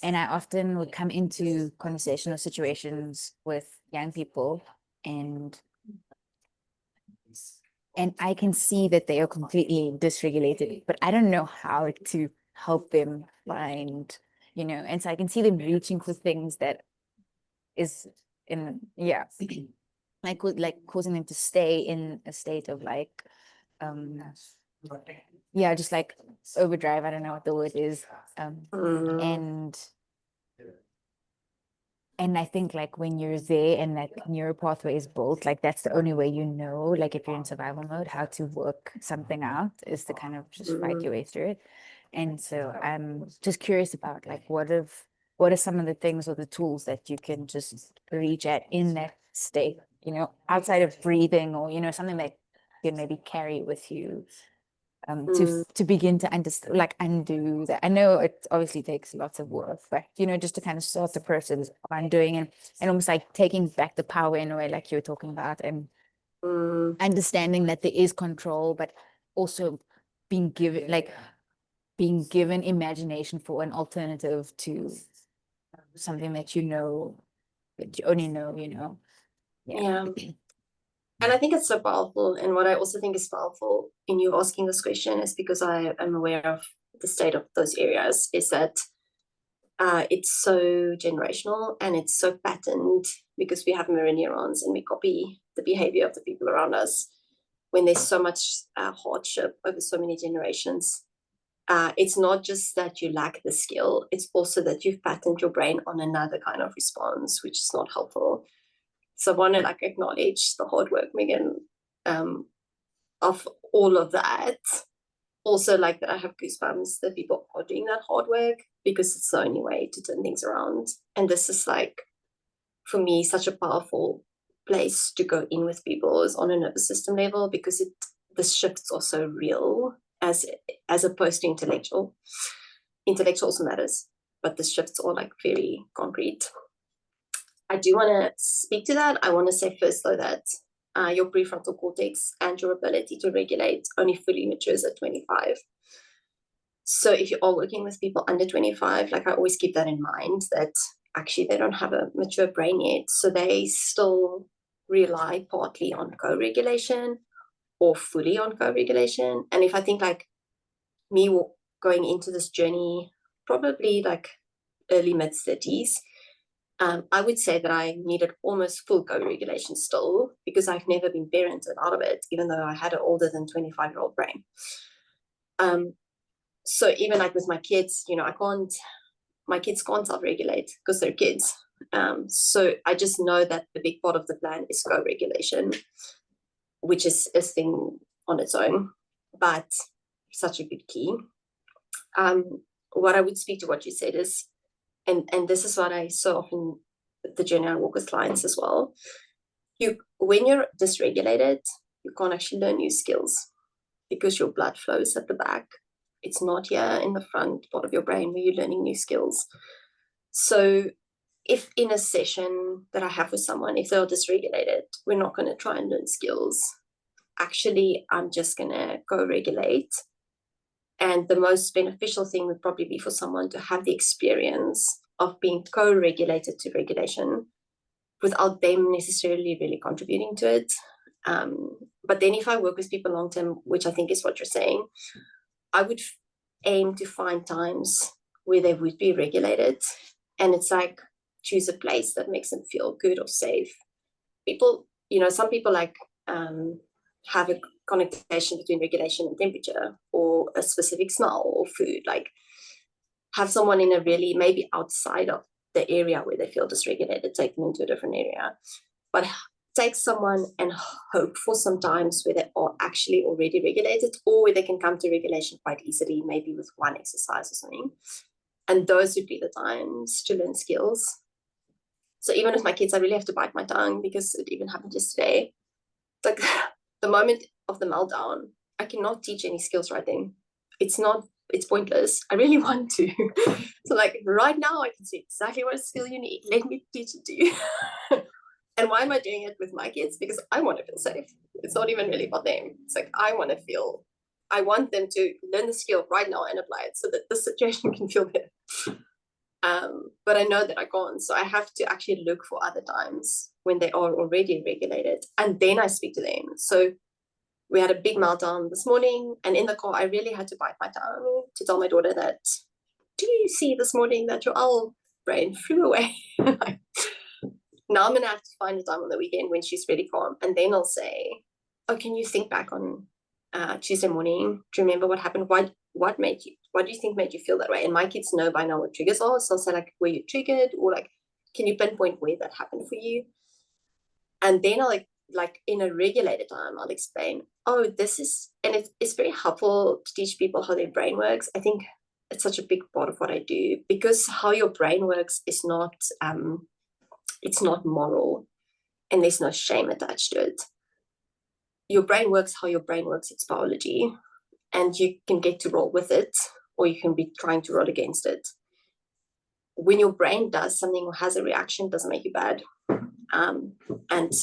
S5: And I often would come into conversational situations with young people, and I can see that they are completely dysregulated, but I don't know how to help them find, and so I can see them reaching for things that is in, yeah, like causing them to stay in a state of like, yeah, just like overdrive. I don't know what the word is. And I think like when you're there and that neural pathway is built, like that's the only way like if you're in survival mode, how to work something out is to kind of just fight your way through it. And so I'm just curious about like what are some of the things or the tools that you can just reach at in that state, outside of breathing or, something that you can maybe carry with you to begin to understand, like undo that. I know it obviously takes lots of work, but just to kind of start the process of undoing and almost like taking back the power in a way, like you were talking about, and understanding that there is control, but also being given imagination for an alternative to something that you only know,
S2: Yeah. And I think it's so powerful. And what I also think is powerful in you asking this question is because I am aware of the state of those areas, is that it's so generational and it's so patterned because we have mirror neurons and we copy the behavior of the people around us. When there's so much hardship over so many generations, it's not just that you lack the skill, it's also that you've patterned your brain on another kind of response, which is not helpful. So I want to acknowledge the hard work, Megan, of all of that. Also, that I have goosebumps that people are doing that hard work, because it's the only way to turn things around. And this is for me, such a powerful place to go in with people, is on a nervous system level, because the shifts are so real as opposed to intellectual. Intellectual also matters, but the shifts are very concrete. I do want to speak to that. I want to say first, though, that your prefrontal cortex and your ability to regulate only fully matures at 25. So if you are working with people under 25, I always keep that in mind, that actually they don't have a mature brain yet. So they still rely partly on co-regulation or fully on co-regulation. And if I think me going into this journey, probably early mid-30s, I would say that I needed almost full co-regulation still, because I've never been parented out of it, even though I had an older than 25-year-old brain. So even with my kids, my kids can't self-regulate because they're kids. So I just know that the big part of the plan is co-regulation, which is a thing on its own, but such a good key. What I would speak to what you said is, and this is what I so often, the journey I walk with clients as well. When you're dysregulated, you can't actually learn new skills because your blood flows at the back. It's not here in the front part of your brain where you're learning new skills. So if in a session that I have with someone, if they're dysregulated, we're not going to try and learn skills. Actually, I'm just going to co-regulate. And the most beneficial thing would probably be for someone to have the experience of being co-regulated to regulation without them necessarily really contributing to it. But then if I work with people long-term, which I think is what you're saying, I would aim to find times where they would be regulated. And it's choose a place that makes them feel good or safe. People, some people have a connotation between regulation and temperature, or a specific smell or food. Have someone in a really, maybe outside of the area where they feel dysregulated, take them into a different area. But take someone and hope for some times where they are actually already regulated, or where they can come to regulation quite easily, maybe with one exercise or something. And those would be the times to learn skills. So even with my kids, I really have to bite my tongue, because it even happened yesterday. It's the moment of the meltdown, I cannot teach any skills right then. It's pointless. I really want to. So right now I can see exactly what skill you need. Let me teach it to you. And why am I doing it with my kids? Because I want to feel safe. It's not even really about them. It's I want them to learn the skill right now and apply it so that the situation can feel better. But I know that I can't. So I have to actually look for other times when they are already regulated. And then I speak to them. So we had a big meltdown this morning. And in the car, I really had to bite my tongue to tell my daughter that, do you see this morning that your owl brain flew away? Now I'm going to have to find a time on the weekend when she's really calm. And then I'll say, oh, can you think back on Tuesday morning? Do you remember what happened? What do you think made you feel that way? And my kids know by now what triggers are. So I'll say were you triggered? Or can you pinpoint where that happened for you? And then I'll in a regulated time, I'll explain, oh, this is, and it's very helpful to teach people how their brain works. I think it's such a big part of what I do, because how your brain works is not, it's not moral, and there's no shame attached to it. Your brain works how your brain works. It's biology, and you can get to roll with it, or you can be trying to roll against it. When your brain does something or has a reaction, it doesn't make you bad. And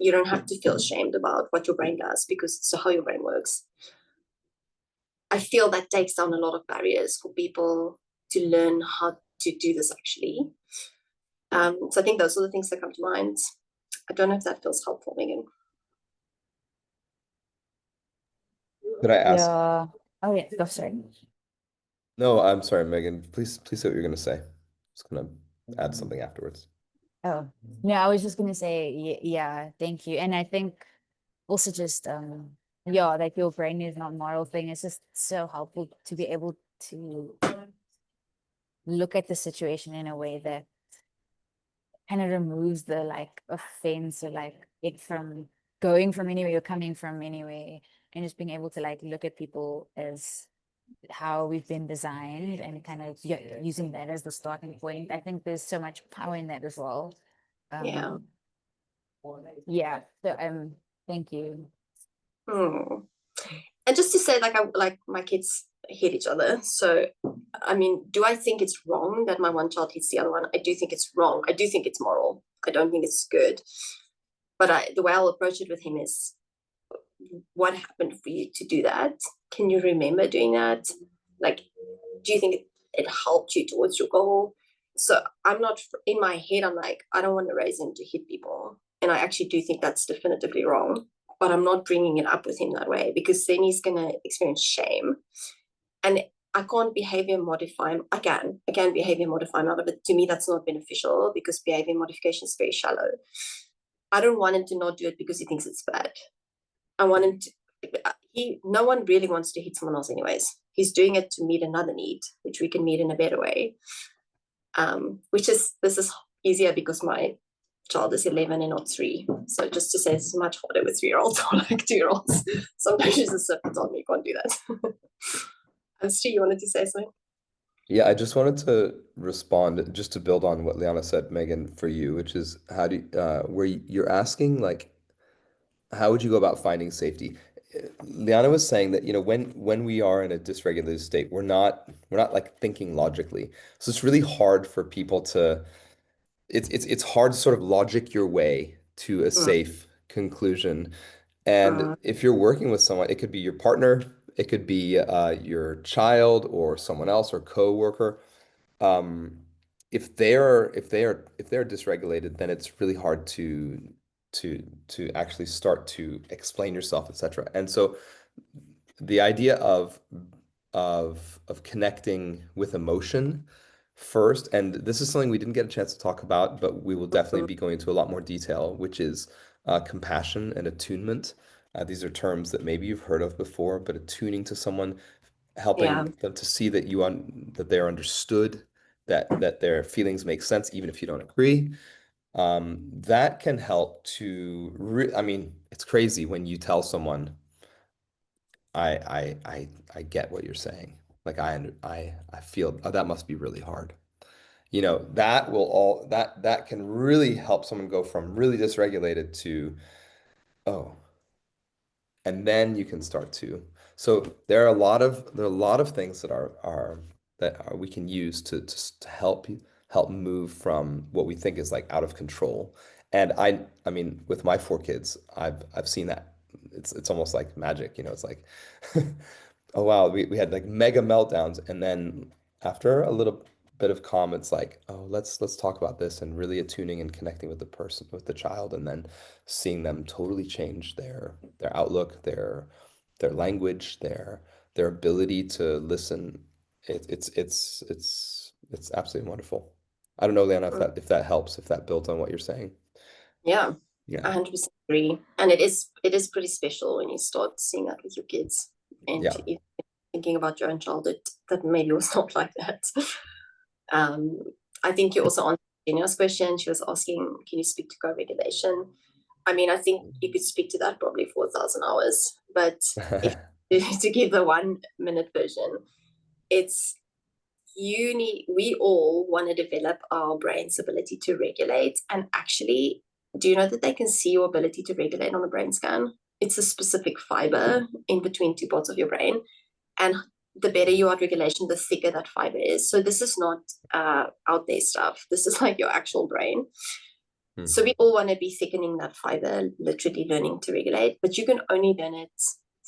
S2: you don't have to feel ashamed about what your brain does, because it's how your brain works. I feel that takes down a lot of barriers for people to learn how to do this actually. So I think those are the things that come to mind. I don't know if that feels helpful, Megan.
S4: Could I ask?
S5: Yeah. Oh yeah, go sorry.
S4: No, I'm sorry, Megan. Please say what you're gonna say. Just gonna add something afterwards.
S5: Oh, no, I was just gonna say, yeah, thank you. And I think also just yeah, like your brain is not model thing. It's just so helpful to be able to look at the situation in a way that kind of removes the like offense or like it from going from anywhere or coming from anywhere, and just being able to like look at people as how we've been designed and kind of using that as the starting point. I think there's so much power in that as well.
S2: Yeah.
S5: Yeah. So thank you.
S2: And just to say, like my kids hit each other. So I mean, do I think it's wrong that my one child hits the other one? I do think it's wrong. I do think it's moral. I don't think it's good. But the way I'll approach it with him is, what happened for you to do that? Can you remember doing that? Like, do you think it helped you towards your goal? So I'm not, in my head, I'm like, I don't want to raise him to hit people. And I actually do think that's definitively wrong. But I'm not bringing it up with him that way, because then he's going to experience shame. And I can't behavior modify him. I can behavior modify him out of it. To me, that's not beneficial, because behavior modification is very shallow. I don't want him to not do it because he thinks it's bad. I want him to, no one really wants to hit someone else anyways. He's doing it to meet another need, which we can meet in a better way. This is easier because my child is 11 and not 3. So just to say, it's much harder with 3-year-olds or like 2-year-olds. Sometimes she's a serpent on me, you can't do that. Stu, you wanted to say something?
S4: Yeah, I just wanted to respond just to build on what Liana said, Megan, for you, which is how do you, where you're asking like, how would you go about finding safety? Liana was saying that, when we are in a dysregulated state, we're not like thinking logically. So it's really hard for people to, it's hard to sort of logic your way to a safe conclusion. And if you're working with someone, it could be your partner, it could be your child or someone else or co-worker. If they're dysregulated, then it's really hard to actually start to explain yourself, etc. And so the idea of connecting with emotion first, and this is something we didn't get a chance to talk about, but we will definitely be going into a lot more detail, which is compassion and attunement. These are terms that maybe you've heard of before, but attuning to someone, helping them to see that that they're understood, that their feelings make sense, even if you don't agree. That can help to I mean, it's crazy when you tell someone, I get what you're saying. Like I feel, oh, that must be really hard. That can really help someone go from really dysregulated to, oh, and then you can start to. So there are a lot of things that we can use to help move from what we think is like out of control. And I mean, with my 4 kids, I've seen that. It's almost like magic, it's like oh wow, we had like mega meltdowns, and then after a little bit of calm, it's like, oh, let's talk about this, and really attuning and connecting with the person, with the child, and then seeing them totally change their outlook, their language, their ability to listen. It's absolutely wonderful. I don't know, Leanna, if that helps, if that builds on what you're saying.
S2: Yeah.
S4: Yeah.
S2: 100% agree. And it is pretty special when you start seeing that with your kids, and if thinking about your own childhood that maybe was not like that. I think you also answered Genia's question. She was asking, can you speak to co-regulation? I mean, I think you could speak to that probably for 1,000 hours, but to give the 1-minute version, we all want to develop our brain's ability to regulate. And actually, do you know that they can see your ability to regulate on a brain scan? It's a specific fiber in between 2 parts of your brain. And the better you are at regulation, the thicker that fiber is. So this is not out there stuff. This is like your actual brain. So we all want to be thickening that fiber, literally learning to regulate. But you can only learn it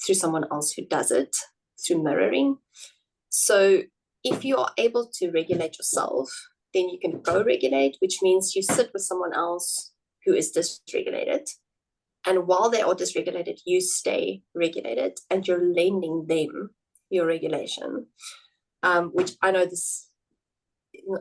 S2: through someone else who does it. through mirroring. So if you are able to regulate yourself, then you can co-regulate, which means you sit with someone else who is dysregulated. And while they are dysregulated, you stay regulated and you're lending them your regulation, which I know this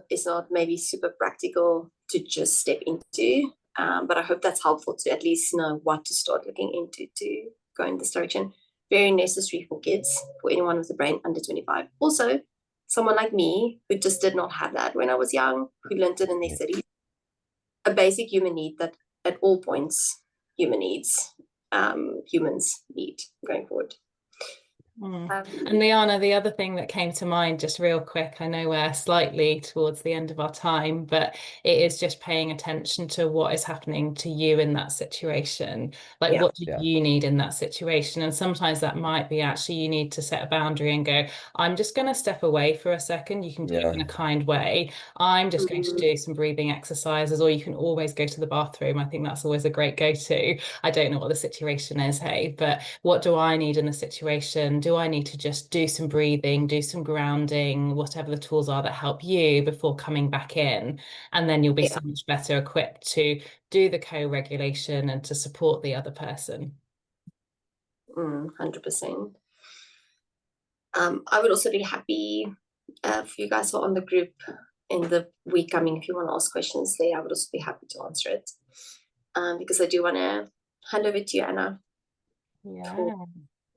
S2: is not maybe super practical to just step into, but I hope that's helpful to at least know what to start looking into to go in this direction. Very necessary for kids, for anyone with a brain under 25. Also, someone like me who just did not have that when I was young, who learned it in their cities. A basic human need that at all points humans need going forward.
S1: And Liana, the other thing that came to mind just real quick, I know we're slightly towards the end of our time, but it is just paying attention to what is happening to you in that situation. Like, what do you need in that situation? And sometimes that might be actually you need to set a boundary and go, I'm just going to step away for a second. You can do it in a kind way. I'm just going to do some breathing exercises, or you can always go to the bathroom. I think that's always a great go-to. I don't know what the situation is, hey, but what do I need in the situation? Do I need to just do some breathing, do some grounding, whatever the tools are that help you before coming back in? And then you'll be so much better equipped to do the co-regulation and to support the other person.
S2: 100%. I would also be happy if you guys are on the group in the week coming, if you want to ask questions there, I would also be happy to answer it. Because I do want to hand over to you, Anna.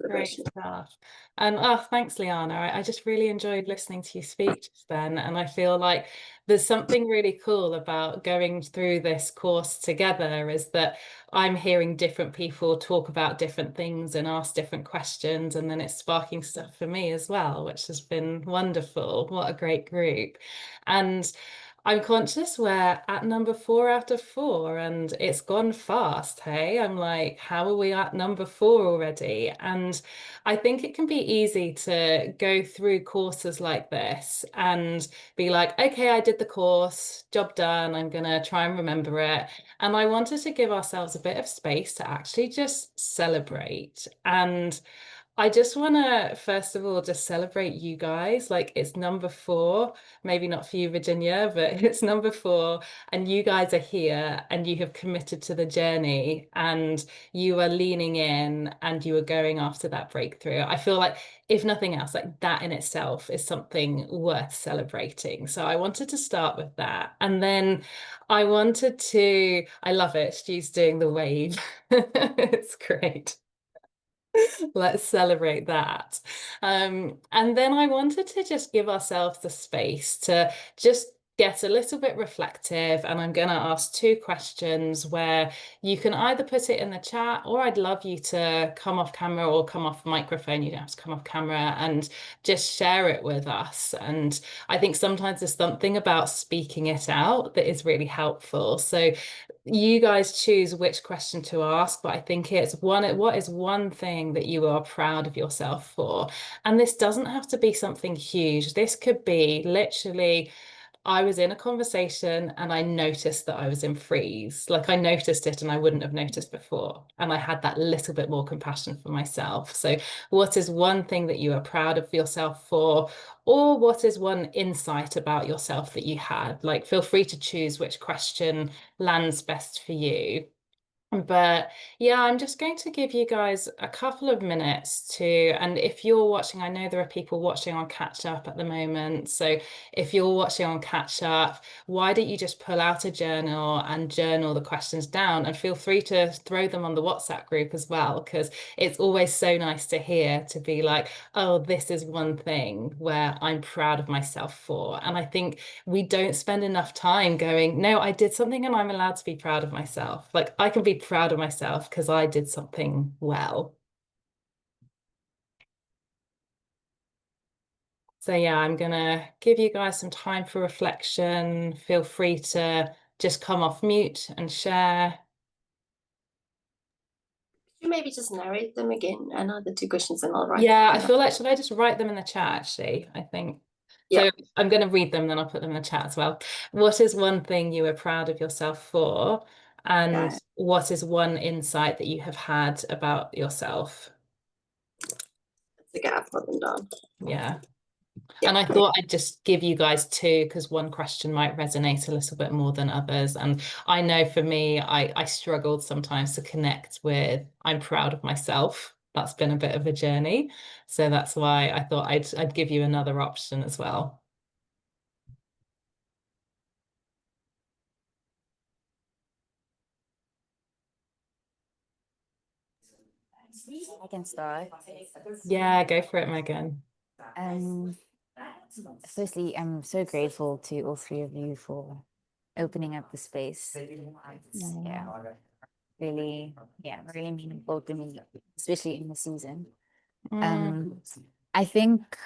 S1: Great stuff. And thanks, Liana. I just really enjoyed listening to you speak just then, and I feel like there's something really cool about going through this course together, is that I'm hearing different people talk about different things and ask different questions, and then it's sparking stuff for me as well, which has been wonderful. What a great group. And I'm conscious we're at number 4 out of 4, and it's gone fast, hey? I'm like, how are we at number 4 already? And I think it can be easy to go through courses like this and be like, okay, I did the course, job done, I'm gonna try and remember it. And I wanted to give ourselves a bit of space to actually just celebrate. And I just want to, first of all, just celebrate you guys. Like, it's number 4, maybe not for you, Virginia, but it's number 4. And you guys are here and you have committed to the journey and you are leaning in and you are going after that breakthrough. I feel like, if nothing else, like that in itself is something worth celebrating. So I wanted to start with that. And then I wanted to, I love it. Stu's doing the wave. It's great. Let's celebrate that. And then I wanted to just give ourselves the space to just get a little bit reflective, and I'm going to ask 2 questions where you can either put it in the chat, or I'd love you to come off camera or come off microphone. You don't have to come off camera, and just share it with us. And I think sometimes there's something about speaking it out that is really helpful. So you guys choose which question to ask, but I think it's what is one thing that you are proud of yourself for? And this doesn't have to be something huge. This could be literally, I was in a conversation and I noticed that I was in freeze. Like, I noticed it and I wouldn't have noticed before. And I had that little bit more compassion for myself. So what is one thing that you are proud of yourself for? Or what is one insight about yourself that you had? Like, feel free to choose which question lands best for you. But yeah, I'm just going to give you guys a couple of minutes to, and if you're watching, I know there are people watching on catch up at the moment. So if you're watching on catch up, why don't you just pull out a journal and journal the questions down, and feel free to throw them on the WhatsApp group as well, because it's always so nice to hear, to be like, oh, this is one thing where I'm proud of myself for. And I think we don't spend enough time going, no, I did something and I'm allowed to be proud of myself. Like, I can be proud of myself because I did something well. So yeah, I'm gonna give you guys some time for reflection. Feel free to just come off mute and share.
S2: Could you maybe just narrate them again, Anna, the 2 questions, and I'll write
S1: Yeah,
S2: them
S1: I feel like, should I just write them in the chat actually? I think.
S2: Yeah.
S1: So I'm going to read them, then I'll put them in the chat as well. What is one thing you are proud of yourself for? And what is one insight that you have had about yourself?
S2: That's Okay, I've got them down.
S1: Yeah.
S2: Yeah.
S1: And I thought I'd just give you guys two, because one question might resonate a little bit more than others. And I know for me, I struggled sometimes to connect with I'm proud of myself. That's been a bit of a journey. So that's why I thought I'd give you another option as well.
S5: I can start.
S1: Yeah, go for it, Megan.
S5: Firstly, I'm so grateful to all three of you for opening up the space. Yeah, really, really meaningful to me, especially in the season. I think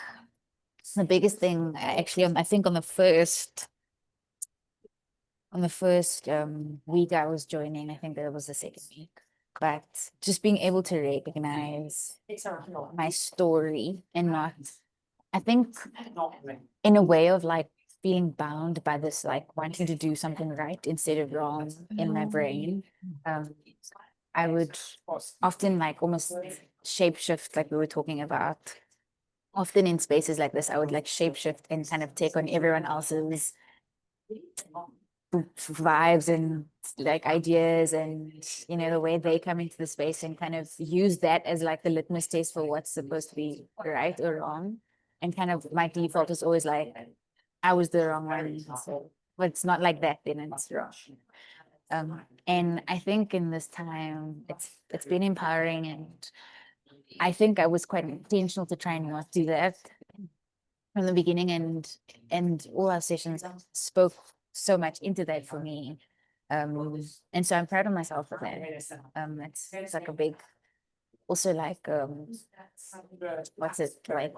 S5: the biggest thing actually, I think on the first week I was joining, I think that was the second week, but just being able to recognize my story and not, I think in a way of like feeling bound by this, like wanting to do something right instead of wrong in my brain. I would often like almost shapeshift, like we were talking about. Often in spaces like this, I would like shapeshift and kind of take on everyone else's vibes and like ideas and, you know, the way they come into the space, and kind of use that as like the litmus test for what's supposed to be right or wrong. And kind of my default is always like, I was the wrong one. So, but it's not like that, then it's wrong. And I think in this time, it's been empowering, and I think I was quite intentional to try and not do that from the beginning, and all our sessions spoke so much into that for me. And so I'm proud of myself for that. It's like a big, also like what's it like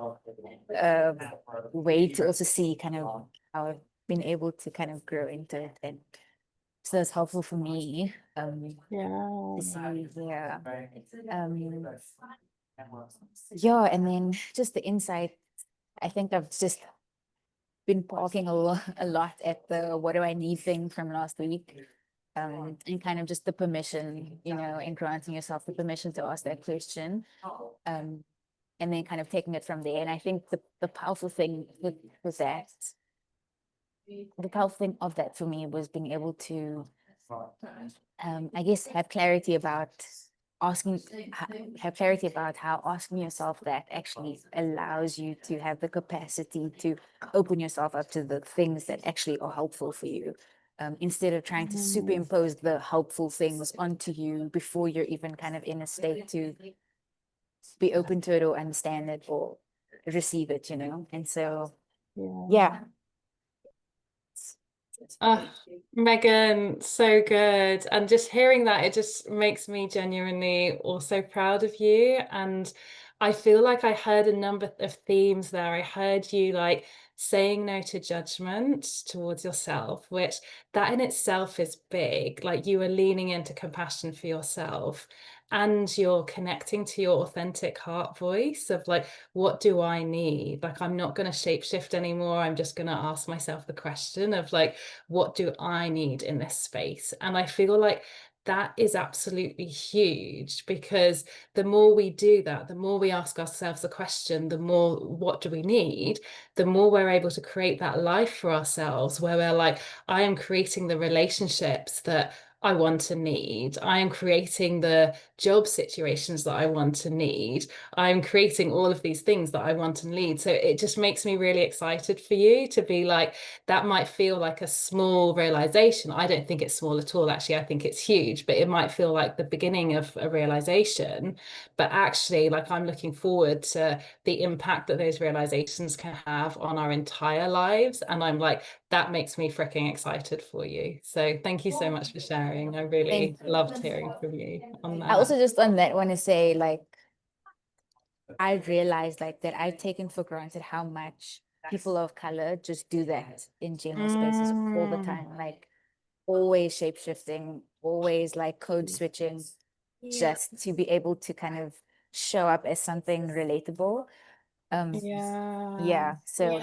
S5: way to also see kind of how I've been able to kind of grow into it, and so it's helpful for me.
S1: Yeah.
S5: To see, yeah, and then just the insight. I think I've just been parking a lot at the what do I need thing from last week. And kind of just the permission, you know, and granting yourself the permission to ask that question. And then kind of taking it from there. And I think the powerful thing with that, the powerful thing of that for me was being able to, I guess, have clarity about how asking yourself that actually allows you to have the capacity to open yourself up to the things that actually are helpful for you, instead of trying to superimpose the helpful things onto you before you're even kind of in a state to be open to it or understand it or receive it, you know. And so yeah.
S1: Megan, so good. And just hearing that, it just makes me genuinely also proud of you. And I feel like I heard a number of themes there. I heard you like saying no to judgment towards yourself, which that in itself is big. Like you are leaning into compassion for yourself, and you're connecting to your authentic heart voice of like, what do I need? Like, I'm not going to shapeshift anymore. I'm just going to ask myself the question of like, what do I need in this space? And I feel like that is absolutely huge, because the more we do that, the more we ask ourselves the question, the more what do we need, the more we're able to create that life for ourselves where we're like, I am creating the relationships that I want to need. I am creating the job situations that I want to need. I'm creating all of these things that I want to need. So it just makes me really excited for you to be like, that might feel like a small realization. I don't think it's small at all. Actually, I think it's huge, but it might feel like the beginning of a realization. But actually, like, I'm looking forward to the impact that those realizations can have on our entire lives. And I'm like, that makes me freaking excited for you. So thank you so much for sharing. I really loved hearing from you on that.
S5: I also just on that want to say, like, I realized like that I've taken for granted how much people of color just do that in general spaces all the time, like always shape-shifting, always like code switching, just to be able to kind of show up as something relatable. So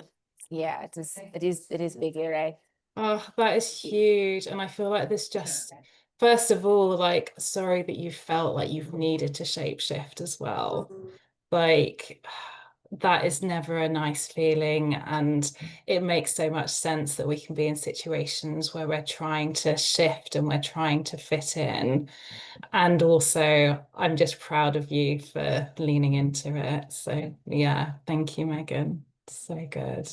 S5: it is bigger, right?
S1: Oh, that is huge. And I feel like this just, first of all, like, sorry that you felt like you've needed to shapeshift as well. Like, that is never a nice feeling, and it makes so much sense that we can be in situations where we're trying to shift and we're trying to fit in. And also, I'm just proud of you for leaning into it. So yeah, thank you, Megan. So good.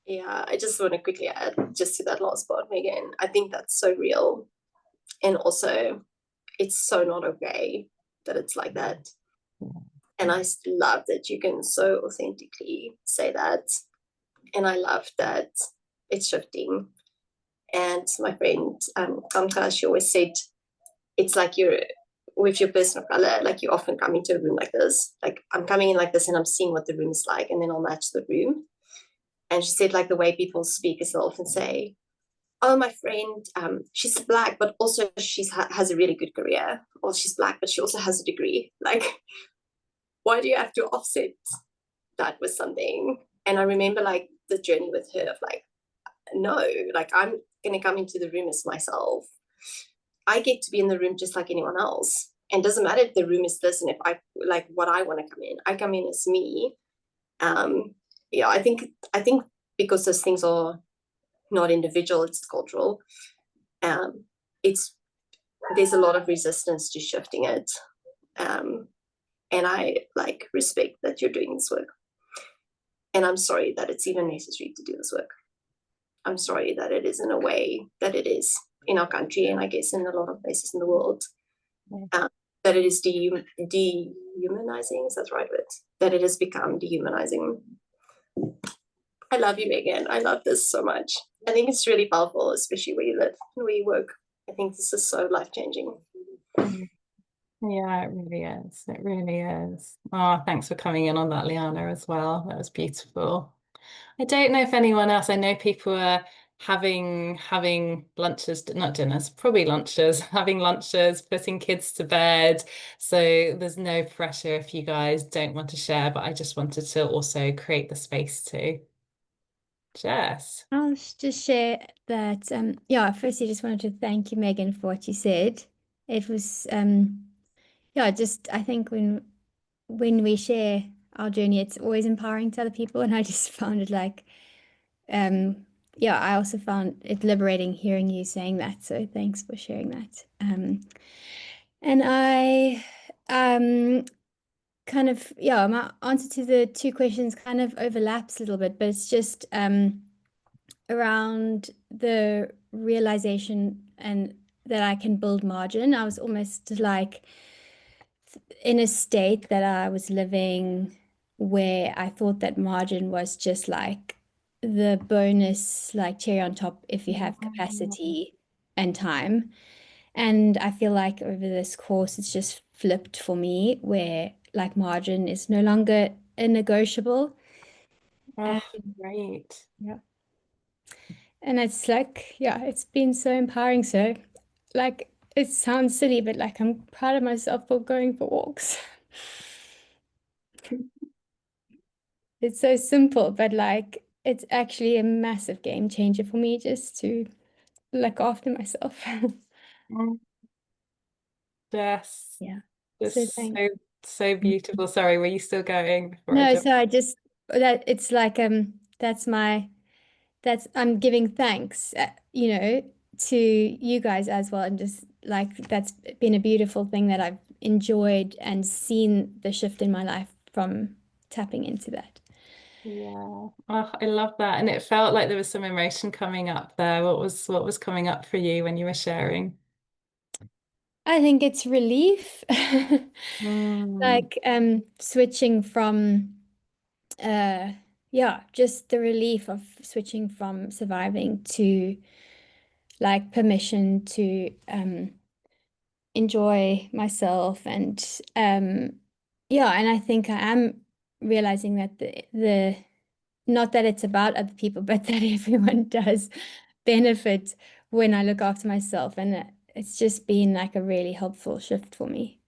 S2: Yeah, I just want to quickly add just to that last part, Megan. I think that's so real. And also, it's so not okay that it's like that. And I love that you can so authentically say that. And I love that it's shifting. And my friend Kamka, she always said, it's like you're with your personal color, like you often come into a room like this. Like I'm coming in like this and I'm seeing what the room is like, and then I'll match the room. And she said, like the way people speak is they'll often say, oh, my friend, she's Black, but also she's has a really good career. Or she's Black, but she also has a degree. Like, why do you have to offset that with something? And I remember like the journey with her of like, no, like I'm going to come into the room as myself. I get to be in the room just like anyone else. And it doesn't matter if the room is this and if I like what I want to come in. I come in as me. Yeah, I think because those things are not individual, it's cultural. There's a lot of resistance to shifting it. And I like respect that you're doing this work. And I'm sorry that it's even necessary to do this work. I'm sorry that it is in a way that it is in our country, and I guess in a lot of places in the world, that it is dehumanizing. Is that the right word? That it has become dehumanizing. I love you, Megan. I love this so much. I think it's really powerful, especially where you live and where you work. I think this is so life-changing.
S1: Yeah, it really is. It really is. Oh, thanks for coming in on that, Liana, as well. That was beautiful. I don't know if anyone else, I know people are having lunches, not dinners, probably lunches, having lunches, putting kids to bed. So there's no pressure if you guys don't want to share, but I just wanted to also create the space to. Jess.
S6: I'll just share that, yeah, firstly, just wanted to thank you, Megan, for what you said. It was, yeah, just I think when we share our journey, it's always empowering to other people, and I just found it like, yeah, I also found it liberating hearing you saying that. So thanks for sharing that. And I, kind of, yeah, my answer to the two questions kind of overlaps a little bit, but it's just around the realization and that I can build margin. I was almost like in a state that I was living where I thought that margin was just like the bonus, like cherry on top if you have capacity and time. And I feel like over this course, it's just flipped for me where like margin is no longer a negotiable.
S1: Oh, great.
S6: Yeah. And it's like, yeah, it's been so empowering. So like, it sounds silly, but like I'm proud of myself for going for walks. It's so simple, but like it's actually a massive game changer for me just to look after myself.
S1: Jess.
S6: Yeah.
S1: Just
S6: So thanks.
S1: so beautiful. Sorry, were you still going before I
S6: No,
S1: jumped?
S6: so I just that it's like I'm giving thanks, you know, to you guys as well, and just like that's been a beautiful thing that I've enjoyed and seen the shift in my life from tapping into that.
S1: Yeah. Oh, I love that. And it felt like there was some emotion coming up there. What was coming up for you when you were sharing?
S6: I think it's relief,
S1: Mm.
S6: like switching from yeah, just the relief of switching from surviving to like permission to enjoy myself. And yeah, and I think I am realizing that the not that it's about other people, but that everyone does benefit when I look after myself, and it's just been like a really helpful shift for me.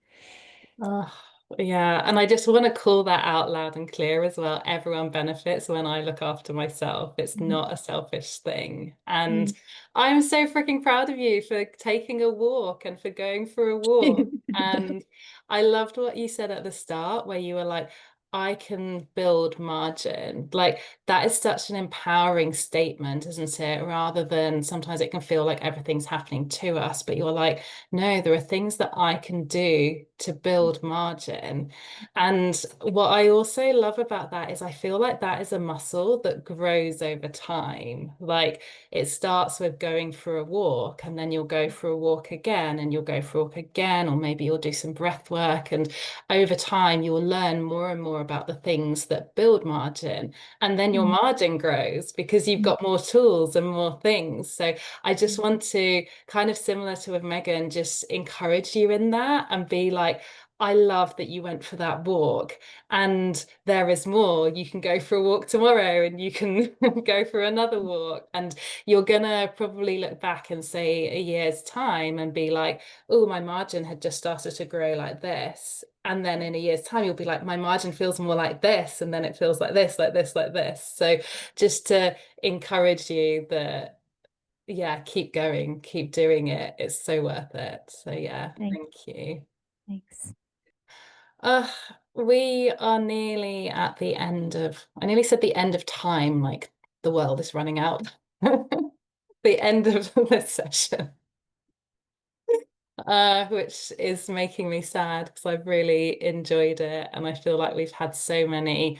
S1: Oh, yeah. And I just want to call that out loud and clear as well. Everyone benefits when I look after myself. It's not a selfish thing. And I'm so freaking proud of you for taking a walk and for going for a walk. And I loved what you said at the start, where you were like, I can build margin. Like that is such an empowering statement, isn't it? Rather than sometimes it can feel like everything's happening to us, but you're like, no, there are things that I can do to build margin. And what I also love about that is I feel like that is a muscle that grows over time. Like it starts with going for a walk, and then you'll go for a walk again, and you'll go for a walk again, or maybe you'll do some breath work. And over time, you will learn more and more about the things that build margin. And then your margin grows because you've got more tools and more things. So I just want to kind of similar to with Megan, just encourage you in that and be like, I love that you went for that walk, and there is more. You can go for a walk tomorrow, and you can go for another walk, and you're gonna probably look back and say a year's time and be like, oh, my margin had just started to grow like this. And then in a year's time, you'll be like, my margin feels more like this. And then it feels like this, like this, like this. So just to encourage you that, yeah, keep going, keep doing it. It's so worth it. So yeah, thank you.
S6: Thanks.
S1: We are nearly at the end of, I nearly said the end of time, like the world is running out. The end of this session. Which is making me sad because I've really enjoyed it, and I feel like we've had so many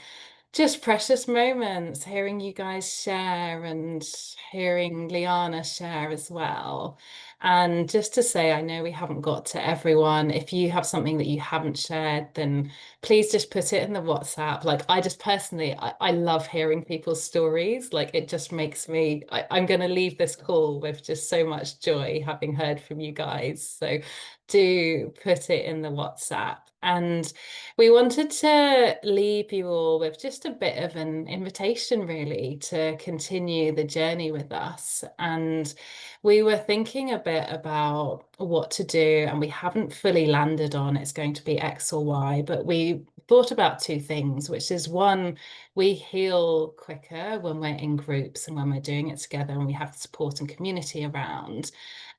S1: just precious moments hearing you guys share and hearing Liana share as well. And just to say, I know we haven't got to everyone. If you have something that you haven't shared, then please just put it in the WhatsApp. Like I just personally, I love hearing people's stories. Like it just makes me, I'm going to leave this call with just so much joy having heard from you guys. So do put it in the WhatsApp. And we wanted to leave you all with just a bit of an invitation, really, to continue the journey with us. And we were thinking a bit about what to do, and we haven't fully landed on it's going to be X or Y, but we thought about two things, which is one, we heal quicker when we're in groups and when we're doing it together and we have support and community around.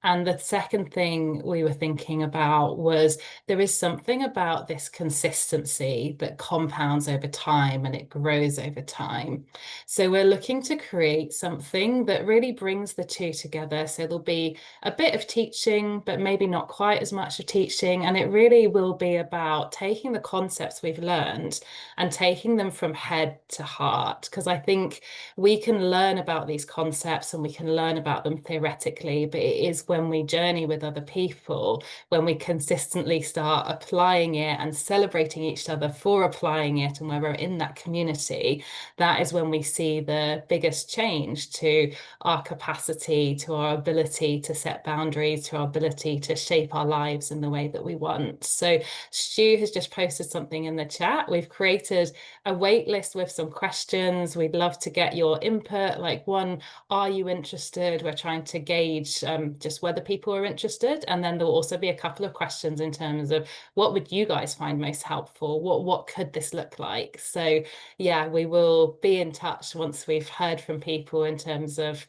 S1: And the second thing we were thinking about was there is something about this consistency that compounds over time and it grows over time. So we're looking to create something that really brings the two together. So there'll be a bit of teaching, but maybe not quite as much of teaching. And it really will be about taking the concepts we've learned and taking them from head to heart. Because I think we can learn about these concepts and we can learn about them theoretically, but it is when we journey with other people, when we consistently start applying it and celebrating each other for applying it, and when we're in that community, that is when we see the biggest change to our capacity, to our ability to set boundaries, to our ability to shape our lives in the way that we want. So Stu has just posted something in the chat. We've created a wait list with some questions. We'd love to get your input. Like one, are you interested? We're trying to gauge just whether people are interested. And then there'll also be a couple of questions in terms of what would you guys find most helpful? What could this look like? So yeah, we will be in touch once we've heard from people in terms of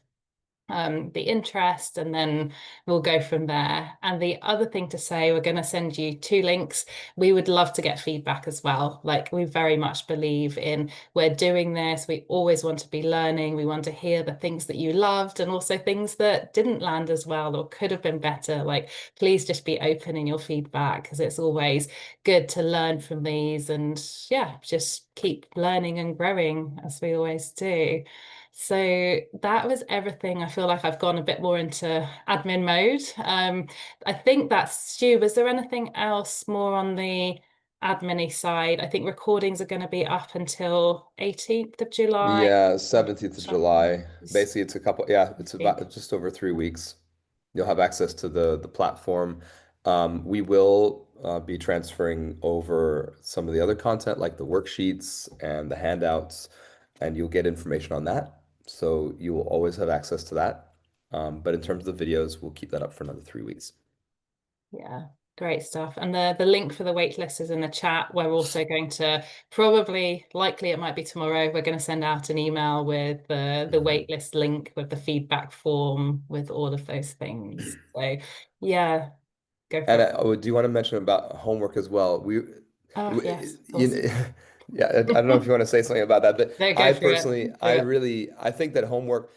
S1: the interest, and then we'll go from there. And the other thing to say, we're going to send you 2 links. We would love to get feedback as well. Like we very much believe in, we're doing this, we always want to be learning, we want to hear the things that you loved and also things that didn't land as well or could have been better. Like please just be open in your feedback, because it's always good to learn from these, and yeah, just keep learning and growing as we always do. So that was everything. I feel like I've gone a bit more into admin mode. I think that's Stu. Was there anything else more on the admin-y side? I think recordings are going to be up until 18th of July.
S4: Yeah, 17th of July. Basically, it's it's about just over 3 weeks. You'll have access to the platform. We will be transferring over some of the other content like the worksheets and the handouts, and you'll get information on that. So you will always have access to that. But in terms of the videos, we'll keep that up for another 3 weeks.
S1: Yeah, great stuff. And the link for the waitlist is in the chat. We're also going to likely it might be tomorrow, we're going to send out an email with the waitlist link with the feedback form with all of those things. So yeah, go for
S4: And
S1: it.
S4: do you want to mention about homework as well?
S1: Oh, yes,
S4: You
S1: awesome.
S4: Yeah, I don't know if you want to say something about that, but
S1: No,
S4: I
S1: go for it.
S4: personally, I think that homework,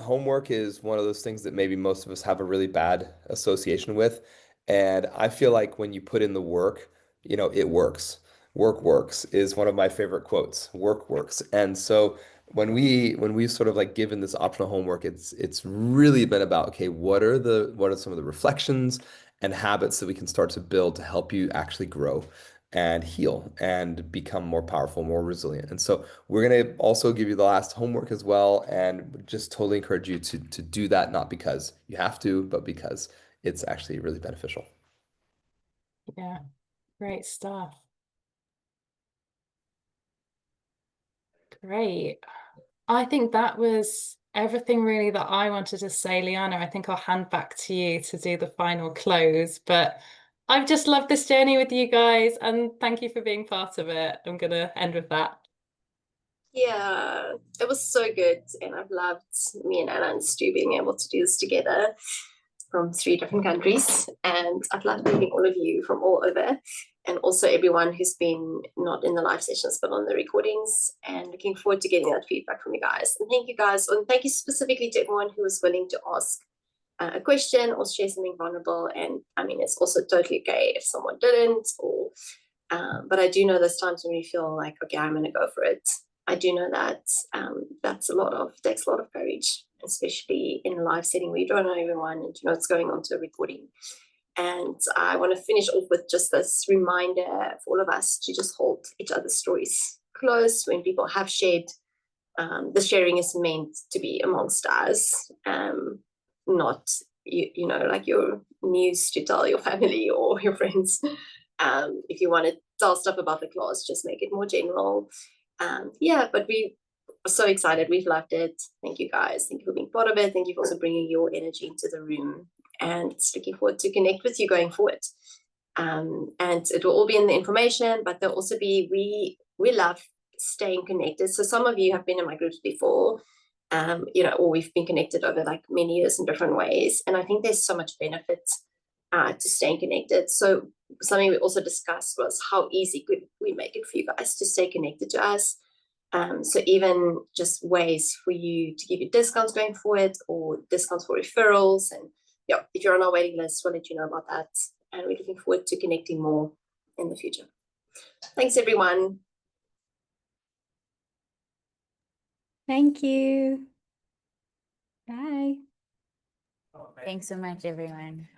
S4: homework is one of those things that maybe most of us have a really bad association with. And I feel like when you put in the work, it works. Work works is one of my favorite quotes. Work works. And so when we sort of like given this optional homework, it's really been about, okay, what are some of the reflections and habits that we can start to build to help you actually grow and heal and become more powerful, more resilient. And so we're going to also give you the last homework as well, and just totally encourage you to do that, not because you have to, but because it's actually really beneficial.
S1: Yeah, great stuff. Great. I think that was everything really that I wanted to say, Liana. I think I'll hand back to you to do the final close, but I've just loved this journey with you guys, and thank you for being part of it. I'm gonna end with that.
S2: Yeah, it was so good. And I've loved me and Anna and Stu being able to do this together from 3 different countries. And I've loved meeting all of you from all over, and also everyone who's been not in the live sessions but on the recordings, and looking forward to getting that feedback from you guys. And thank you guys, and thank you specifically to everyone who was willing to ask a question or share something vulnerable. And I mean, it's also totally okay if someone didn't, or but I do know there's times when you feel like, okay, I'm gonna go for it. I do know that takes a lot of courage, especially in a live setting where you don't know everyone and you know what's going on to a recording. And I want to finish off with just this reminder for all of us to just hold each other's stories close when people have shared. The sharing is meant to be amongst us, not like your news to tell your family or your friends. If you want to tell stuff about the class, just make it more general. But we are so excited. We've loved it. Thank you guys. Thank you for being part of it. Thank you for also bringing your energy into the room. And it's looking forward to connect with you going forward. And it will all be in the information, but there'll also be, we love staying connected. So some of you have been in my groups before, or we've been connected over like many years in different ways. And I think there's so much benefit to staying connected. So something we also discussed was how easy could we make it for you guys to stay connected to us. So even just ways for you to give you discounts going forward, or discounts for referrals. And if you're on our waiting list, we'll let you know about that. And we're looking forward to connecting more in the future. Thanks, everyone.
S6: Thank you. Bye.
S5: Thanks so much, everyone.